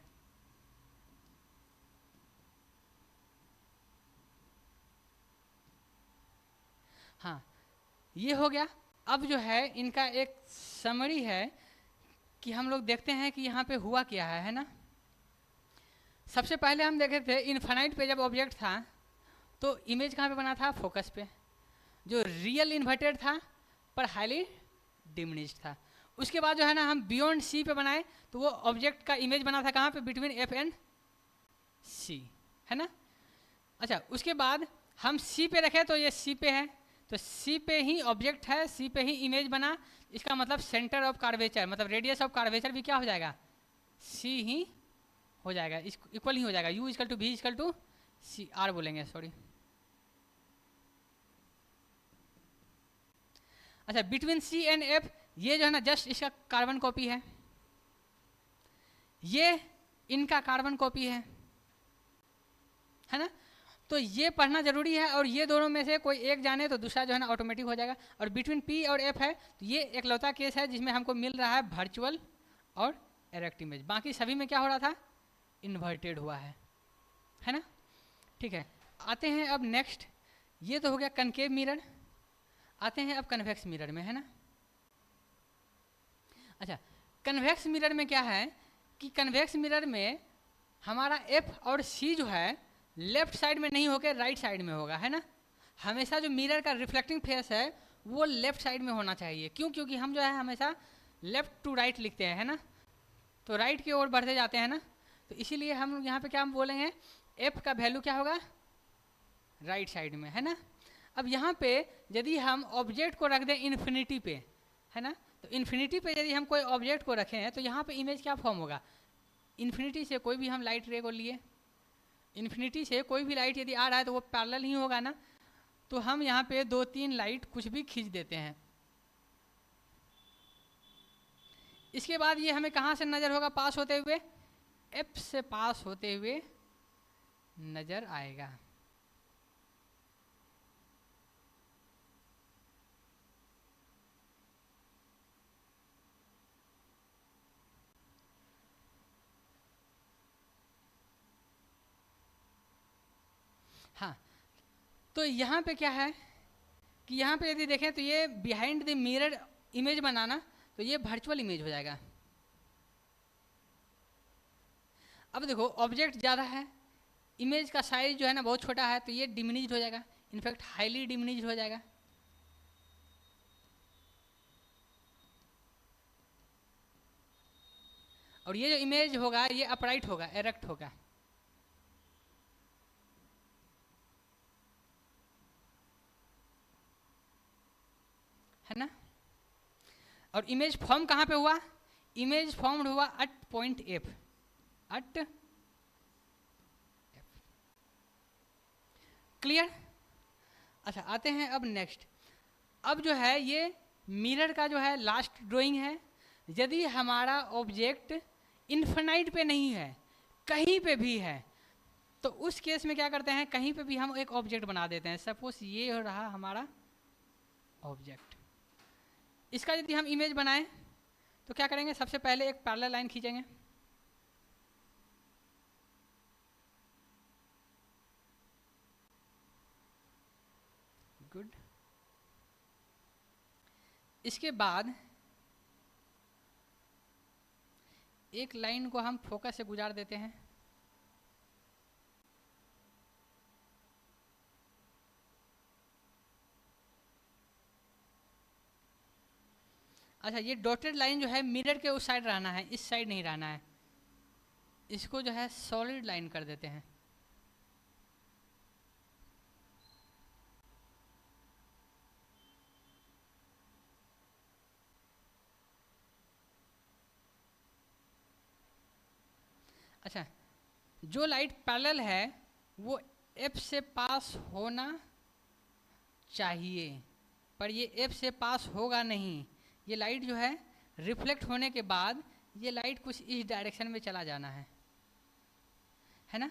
हाँ, ये हो गया। अब जो है इनका एक समरी है कि हम लोग देखते हैं कि यहाँ पे हुआ क्या है ना। सबसे पहले हम देखे थे इनफाइनाइट पे जब ऑब्जेक्ट था तो इमेज कहाँ पे बना था, फोकस पे, जो रियल इन्वर्टेड था पर हाईली डिमिनिश्ड था। उसके बाद जो है ना हम बियॉन्ड सी पे बनाए तो वो ऑब्जेक्ट का इमेज बना था कहाँ पे, बिटवीन एफ एंड सी, है ना। अच्छा, उसके बाद हम सी पे रखे तो ये सी पे है, तो सी पे ही ऑब्जेक्ट है, सी पे ही इमेज बना, इसका मतलब सेंटर ऑफ कार्वेचर, मतलब रेडियस ऑफ कार्वेचर भी क्या हो जाएगा, सी ही हो जाएगा, इक्वल ही हो जाएगा, u इक्वल टू भी इक्वल टू सी, आर बोलेंगे, सॉरी। अच्छा, बिटवीन सी एंड एफ, ये जो है ना जस्ट इसका कार्बन कॉपी है, ये इनका कार्बन कॉपी है ना। तो ये पढ़ना जरूरी है, और ये दोनों में से कोई एक जाने तो दूसरा जो है ना ऑटोमेटिक हो जाएगा। और बिटवीन पी और एफ है, तो ये एक लौता केस है जिसमें हमको मिल रहा है वर्चुअल और एरेक्ट इमेज, बाकी सभी में क्या हो रहा था, इन्वर्टेड हुआ है ना। ठीक है, आते हैं अब नेक्स्ट, ये तो हो गया कनकेव मिरर, आते हैं अब कन्वेक्स मिरर में, है ना। अच्छा, कन्वेक्स मिरर में क्या है कि कन्वेक्स मिरर में हमारा एफ और सी जो है लेफ्ट साइड में नहीं होकर राइट साइड में होगा, है ना। हमेशा जो मिरर का रिफ्लेक्टिंग फेस है वो लेफ्ट साइड में होना चाहिए, क्यों, क्योंकि हम जो है हमेशा लेफ्ट टू राइट लिखते हैं, है ना, तो राइट की ओर बढ़ते जाते हैं ना, तो इसीलिए हम यहाँ पे क्या बोलेंगे, एफ का वैल्यू क्या होगा, राइट साइड में, है ना। अब यहाँ पे यदि हम ऑब्जेक्ट को रख दें इन्फिनिटी पे, है ना, तो इन्फिनिटी पे यदि हम कोई ऑब्जेक्ट को रखें तो यहाँ पे इमेज क्या फॉर्म होगा, इन्फिनिटी से कोई भी हम लाइट रे को लिए, इन्फिनिटी से कोई भी लाइट यदि आ रहा है तो वो पैरेलल ही होगा ना, तो हम यहाँ पे 2-3 लाइट कुछ भी खींच देते हैं। इसके बाद ये हमें कहाँ से नज़र होगा पास होते हुए, एफ से पास होते हुए नज़र आएगा। हाँ, तो यहाँ पे क्या है कि यहाँ पे यदि देखें तो ये बिहाइंड द मिरर इमेज बनाना, तो ये वर्चुअल इमेज हो जाएगा। अब देखो ऑब्जेक्ट ज़्यादा है, इमेज का साइज जो है ना बहुत छोटा है, तो ये डिमिनिश्ड हो जाएगा, इनफैक्ट हाईली डिमिनिश्ड हो जाएगा। और ये जो इमेज होगा ये अपराइट होगा, एरेक्ट होगा, है ना। और इमेज फॉर्म कहाँ पे हुआ, इमेज फॉर्म्ड हुआ at point F, at F. Clear. अच्छा आते हैं अब नेक्स्ट। अब जो है ये मिरर का जो है लास्ट ड्राइंग है। यदि हमारा ऑब्जेक्ट इन्फिनाइट पे नहीं है, कहीं पे भी है, तो उस केस में क्या करते हैं, कहीं पे भी हम एक ऑब्जेक्ट बना देते हैं। सपोज ये हो रहा हमारा ऑब्जेक्ट, इसका यदि हम इमेज बनाएं तो क्या करेंगे, सबसे पहले एक पैरेलल लाइन खींचेंगे। गुड। इसके बाद एक लाइन को हम फोकस से गुजार देते हैं। अच्छा, ये डॉटेड लाइन जो है मिरर के उस साइड रहना है, इस साइड नहीं रहना है। इसको जो है सॉलिड लाइन कर देते हैं। अच्छा, जो लाइट पैरेलल है वो एफ से पास होना चाहिए, पर ये एफ से पास होगा नहीं। ये लाइट जो है रिफ्लेक्ट होने के बाद ये लाइट कुछ इस डायरेक्शन में चला जाना है ना।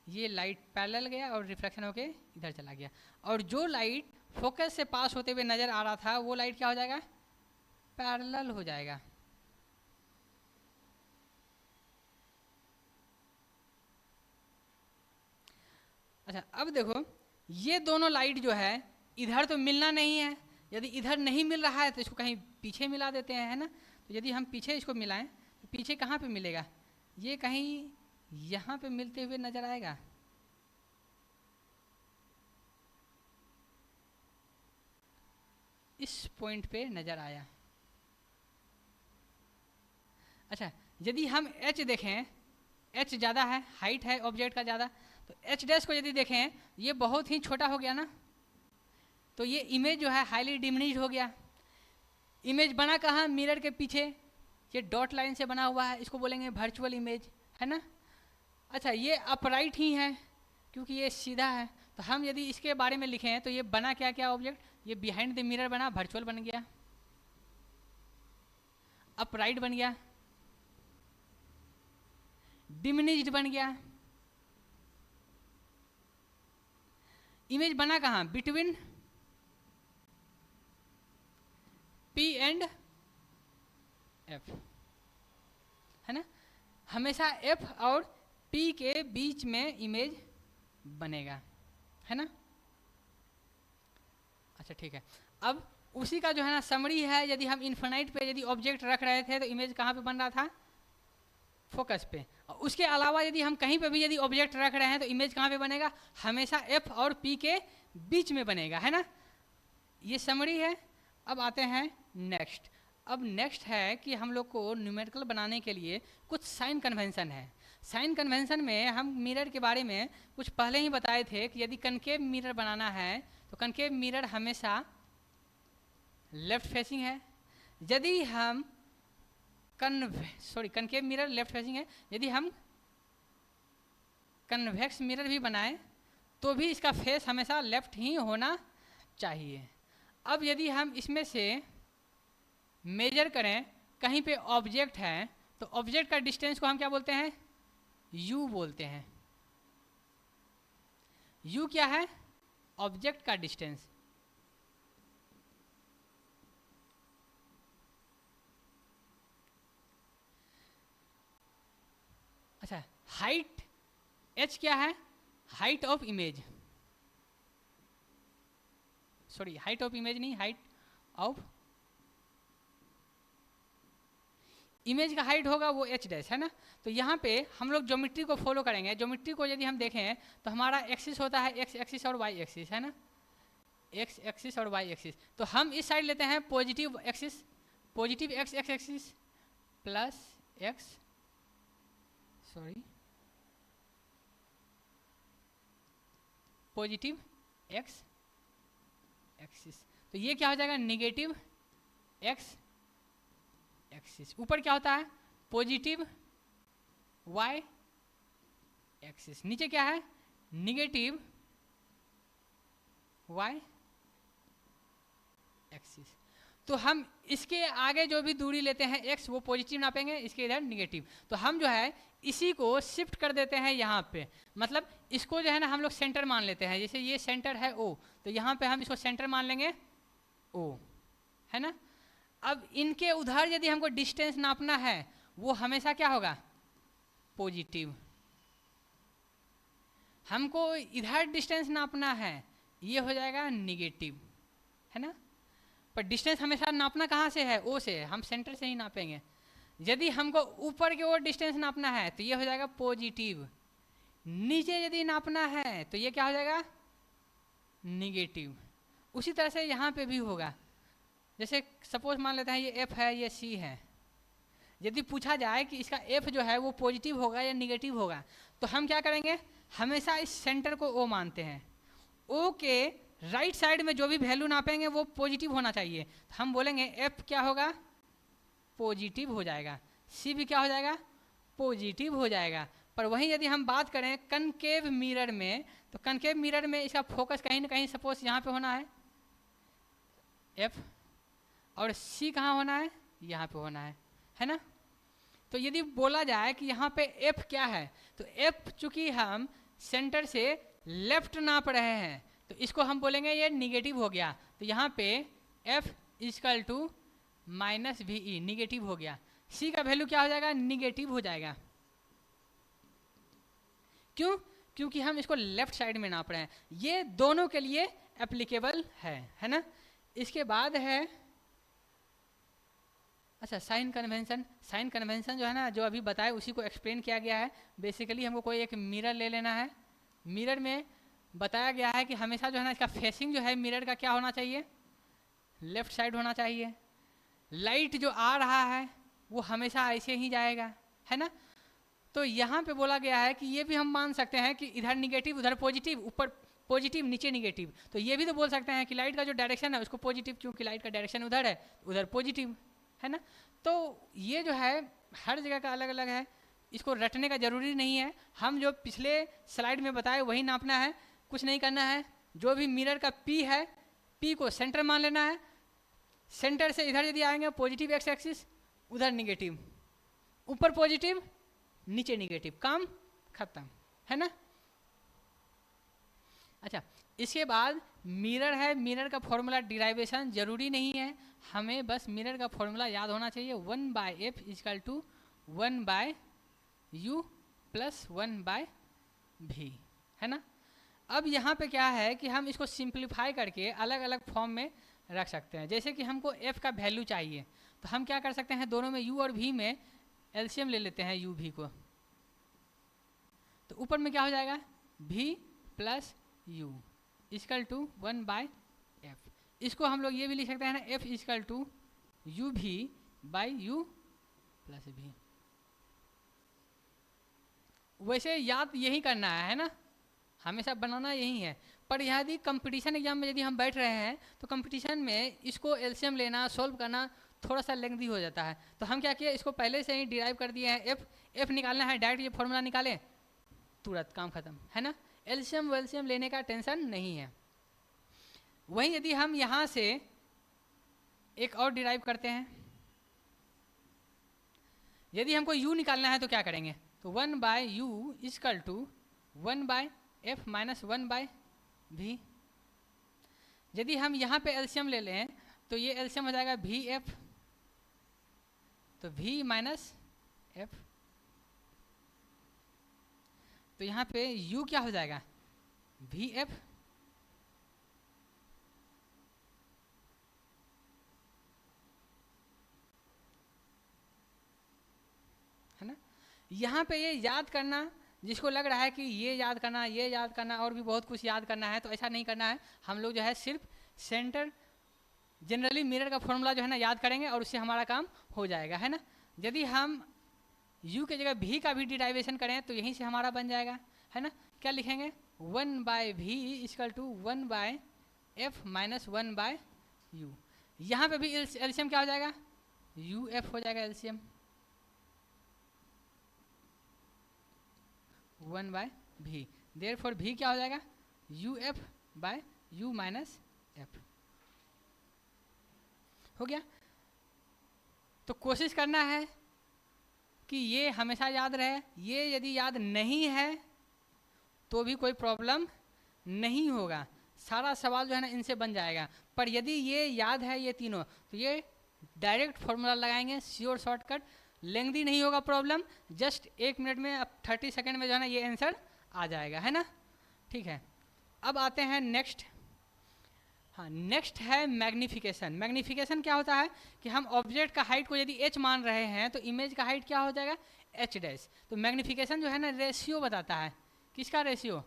ये लाइट पैरेलल गया और रिफ्लेक्शन होके इधर चला गया, और जो लाइट फोकस से पास होते हुए नज़र आ रहा था वो लाइट क्या हो जाएगा, पैरेलल हो जाएगा। अच्छा अब देखो, ये दोनों लाइट जो है इधर तो मिलना नहीं है। यदि इधर नहीं मिल रहा है तो इसको कहीं पीछे मिला देते हैं, है ना। तो यदि हम पीछे इसको मिलाएं तो पीछे कहाँ पे मिलेगा, ये कहीं यहाँ पे मिलते हुए नजर आएगा। इस पॉइंट पे नजर आया। अच्छा, यदि हम एच देखें, एच ज़्यादा है, हाइट है ऑब्जेक्ट का ज़्यादा, तो एच डैश को यदि देखें ये बहुत ही छोटा हो गया ना, तो ये इमेज जो है हाईली डिमिनिश्ड हो गया। इमेज बना कहाँ, मिरर के पीछे, ये डॉट लाइन से बना हुआ है, इसको बोलेंगे वर्चुअल इमेज, है ना। अच्छा, ये अपराइट ही है क्योंकि ये सीधा है, तो हम यदि इसके बारे में लिखें तो ये बना क्या क्या ऑब्जेक्ट, ये बिहाइंड द मिरर बना, वर्चुअल बन गया, अपराइट बन गया, डिमिनिश्ड बन गया। इमेज बना कहाँ, बिटवीन P एंड F, है ना। हमेशा F और P के बीच में इमेज बनेगा, है ना। अच्छा ठीक है, अब उसी का जो है ना समरी है। यदि हम इन्फिनाइट पे यदि ऑब्जेक्ट रख रहे थे तो इमेज कहाँ पे बन रहा था, फोकस पे। और उसके अलावा यदि हम कहीं पे भी यदि ऑब्जेक्ट रख रहे हैं तो इमेज कहाँ पे बनेगा, हमेशा F और P के बीच में बनेगा, है ना। ये समरी है। अब आते हैं नेक्स्ट। अब नेक्स्ट है कि हम लोग को न्यूमेरिकल बनाने के लिए कुछ साइन कन्वेंशन है। साइन कन्वेंशन में हम मिरर के बारे में कुछ पहले ही बताए थे कि यदि कनकेव मिरर बनाना है तो कनकेव मिरर हमेशा लेफ्ट फेसिंग है। यदि हम कनकेव मिरर लेफ्ट फेसिंग है। यदि हम कन्वेक्स मिरर भी बनाएं तो भी इसका फेस हमेशा लेफ्ट ही होना चाहिए। अब यदि हम इसमें से मेजर करें, कहीं पे ऑब्जेक्ट है तो ऑब्जेक्ट का डिस्टेंस को हम क्या बोलते हैं, u बोलते हैं। u क्या है, ऑब्जेक्ट का डिस्टेंस। अच्छा, हाइट h क्या है, height of image, sorry height of image नहीं, हाइट ऑफ इमेज का हाइट होगा वो h डैश, है ना। तो यहाँ पे हम लोग ज्योमेट्री को फॉलो करेंगे। ज्योमेट्री को यदि हम देखें तो हमारा एक्सिस होता है x एक्सिस और y एक्सिस, है ना, x एक्सिस और y एक्सिस। तो हम इस साइड लेते हैं positive axis, positive x axis plus x, sorry positive x axis. तो ये क्या हो जाएगा, निगेटिव x एक्सिस। ऊपर क्या होता है, पॉजिटिव y एक्सिस। नीचे क्या है, निगेटिव वाई एक्सिस। तो हम इसके आगे जो भी दूरी लेते हैं x वो पॉजिटिव नापेंगे, इसके इधर निगेटिव। तो हम जो है इसी को शिफ्ट कर देते हैं यहाँ पे, मतलब इसको जो है ना हम लोग सेंटर मान लेते हैं। जैसे ये सेंटर है O, तो यहाँ पे हम इसको सेंटर मान लेंगे O, है ना। अब इनके उधर यदि हमको डिस्टेंस नापना है वो हमेशा क्या होगा, पॉजिटिव। हमको इधर डिस्टेंस नापना है ये हो जाएगा निगेटिव, है ना। पर डिस्टेंस हमेशा नापना कहाँ से है, ओ से, हम सेंटर से ही नापेंगे। यदि हमको ऊपर की ओर डिस्टेंस नापना है तो ये हो जाएगा पॉजिटिव, नीचे यदि नापना है तो ये क्या हो जाएगा, निगेटिव। उसी तरह से यहाँ पे भी होगा। जैसे सपोज मान लेते हैं ये एफ है, ये सी है। यदि पूछा जाए कि इसका एफ जो है वो पॉजिटिव होगा या निगेटिव होगा, तो हम क्या करेंगे, हमेशा इस सेंटर को ओ मानते हैं। ओ के राइट साइड में जो भी वैल्यू नापेंगे वो पॉजिटिव होना चाहिए। तो हम बोलेंगे एफ क्या होगा, पॉजिटिव हो जाएगा। सी भी क्या हो जाएगा, पॉजिटिव हो जाएगा। पर वहीं यदि हम बात करें कनकेव मिरर में, तो कनकेव मिरर में इसका फोकस कहीं ना कहीं सपोज यहाँ पे होना है एफ, और सी कहाँ होना है, यहाँ पे होना है ना। तो यदि बोला जाए कि यहाँ पे एफ क्या है, तो एफ चूंकि हम सेंटर से लेफ्ट नाप रहे हैं तो इसको हम बोलेंगे ये निगेटिव हो गया। तो यहाँ पे F equal to minus V E, negative हो गया। सी का वैल्यू क्या हो जाएगा, निगेटिव हो जाएगा। क्यों, क्योंकि हम इसको लेफ्ट साइड में नाप रहे हैं। ये दोनों के लिए एप्लीकेबल है ना। इसके बाद है अच्छा साइन कन्वेंशन। साइन कन्वेंशन जो है ना, जो अभी बताए उसी को एक्सप्लेन किया गया है। बेसिकली हमको कोई एक मिरर ले लेना है। मिरर में बताया गया है कि हमेशा जो है ना इसका फेसिंग जो है मिरर का क्या होना चाहिए, लेफ्ट साइड होना चाहिए। लाइट जो आ रहा है वो हमेशा ऐसे ही जाएगा, है ना। तो यहाँ पे बोला गया है कि ये भी हम मान सकते हैं कि इधर निगेटिव उधर पॉजिटिव, ऊपर पॉजिटिव नीचे निगेटिव। तो ये भी तो बोल सकते हैं कि लाइट का जो डायरेक्शन है उसको पॉजिटिव, क्योंकि लाइट का डायरेक्शन उधर है, उधर पॉजिटिव, है ना। तो ये जो है हर जगह का अलग अलग है, इसको रटने का जरूरी नहीं है। हम जो पिछले स्लाइड में बताए वही नापना है, कुछ नहीं करना है। जो भी मिरर का पी है, पी को सेंटर मान लेना है। सेंटर से इधर यदि आएंगे पॉजिटिव एक्स एक्सिस, उधर निगेटिव, ऊपर पॉजिटिव नीचे निगेटिव, काम खत्म, है ना। अच्छा, इसके बाद मिरर है। मिरर का फॉर्मूला डिराइवेशन जरूरी नहीं है, हमें बस मिरर का फॉर्मूला याद होना चाहिए। 1/f is equal to 1/u plus 1/v, है ना। अब यहाँ पे क्या है कि हम इसको सिंप्लीफाई करके अलग अलग फॉर्म में रख सकते हैं। जैसे कि हमको f का वैल्यू चाहिए, तो हम क्या कर सकते हैं, दोनों में u और v में एलसीएम ले लेते हैं u v को। तो ऊपर में क्या हो जाएगा, v plus u equal to 1/f। इसको हम लोग ये भी लिख सकते हैं ना, f equal to u v by u plus v। वैसे याद यही करना है ना, हमेशा बनाना यही है। पर यदि कंपटीशन एग्जाम में यदि हम बैठ रहे हैं तो कंपटीशन में इसको एलसीएम लेना, सोल्व करना थोड़ा सा लेंथी हो जाता है। तो हम क्या किए, इसको पहले से ही डिराइव कर दिए हैं। एफ निकालना है, डायरेक्ट ये फॉर्मूला निकालें, तुरंत काम खत्म, है ना। एलसीएम वेलसीएम लेने का टेंशन नहीं है। वहीं यदि हम यहाँ से एक और डिराइव करते हैं, यदि हमको u निकालना है तो क्या करेंगे, तो 1/u is equal to 1/f minus 1/v। यदि हम यहाँ पे एलसीएम ले लें तो ये एलसीएम हो जाएगा vf, तो v माइनस f। तो यहाँ पे u क्या हो जाएगा, vf, है ना। यहाँ पे ये याद करना, जिसको लग रहा है कि ये याद करना, ये याद करना और भी बहुत कुछ याद करना है, तो ऐसा नहीं करना है। हम लोग जो है सिर्फ सेंटर जनरली मिरर का फॉर्मूला जो है ना याद करेंगे और उससे हमारा काम हो जाएगा, है ना। यदि हम u के जगह v का भी डिराइवेशन करें तो यहीं से हमारा बन जाएगा, है ना। क्या लिखेंगे, 1/v is equal to 1/f minus 1/u। यहाँ पे भी एलसीएम क्या हो जाएगा, uf हो जाएगा एलसीएम 1/v। देयरफॉर v क्या हो जाएगा, uf/v। u minus F. हो गया। तो कोशिश करना है कि ये हमेशा याद रहे। ये यदि याद नहीं है तो भी कोई प्रॉब्लम नहीं होगा, सारा सवाल जो है ना इनसे बन जाएगा। पर यदि ये याद है ये तीनों, तो ये डायरेक्ट फॉर्मूला लगाएंगे, श्योर शॉर्टकट, लेंथी नहीं होगा प्रॉब्लम, जस्ट 1 मिनट में, अब 30 सेकेंड में जो है ना ये आंसर आ जाएगा, है ना। ठीक है, अब आते हैं नेक्स्ट। हाँ, नेक्स्ट है मैग्निफिकेशन। मैग्निफिकेशन क्या होता है कि हम ऑब्जेक्ट का हाइट को यदि h मान रहे हैं तो इमेज का हाइट क्या हो जाएगा, h डैश। तो मैग्निफिकेशन जो है ना रेशियो बताता है। किसका ratio,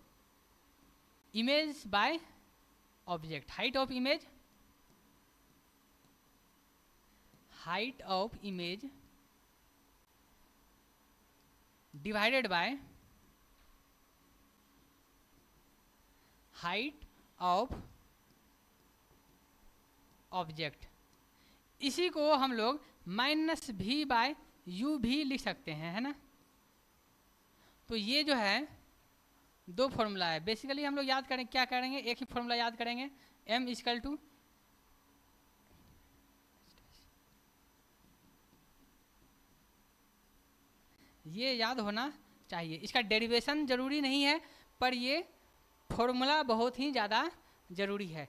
image by object, height of image, height of image divided by height of object. इसी को हम लोग माइनस भी बाय यू भी लिख सकते हैं, है ना। तो ये जो है दो फॉर्मूला है। बेसिकली हम लोग याद करें, क्या करेंगे, एक ही फॉर्मूला याद करेंगे, m इक्वल टू ये याद होना चाहिए। इसका डेरिवेशन जरूरी नहीं है, पर ये फॉर्मूला बहुत ही ज़्यादा जरूरी है।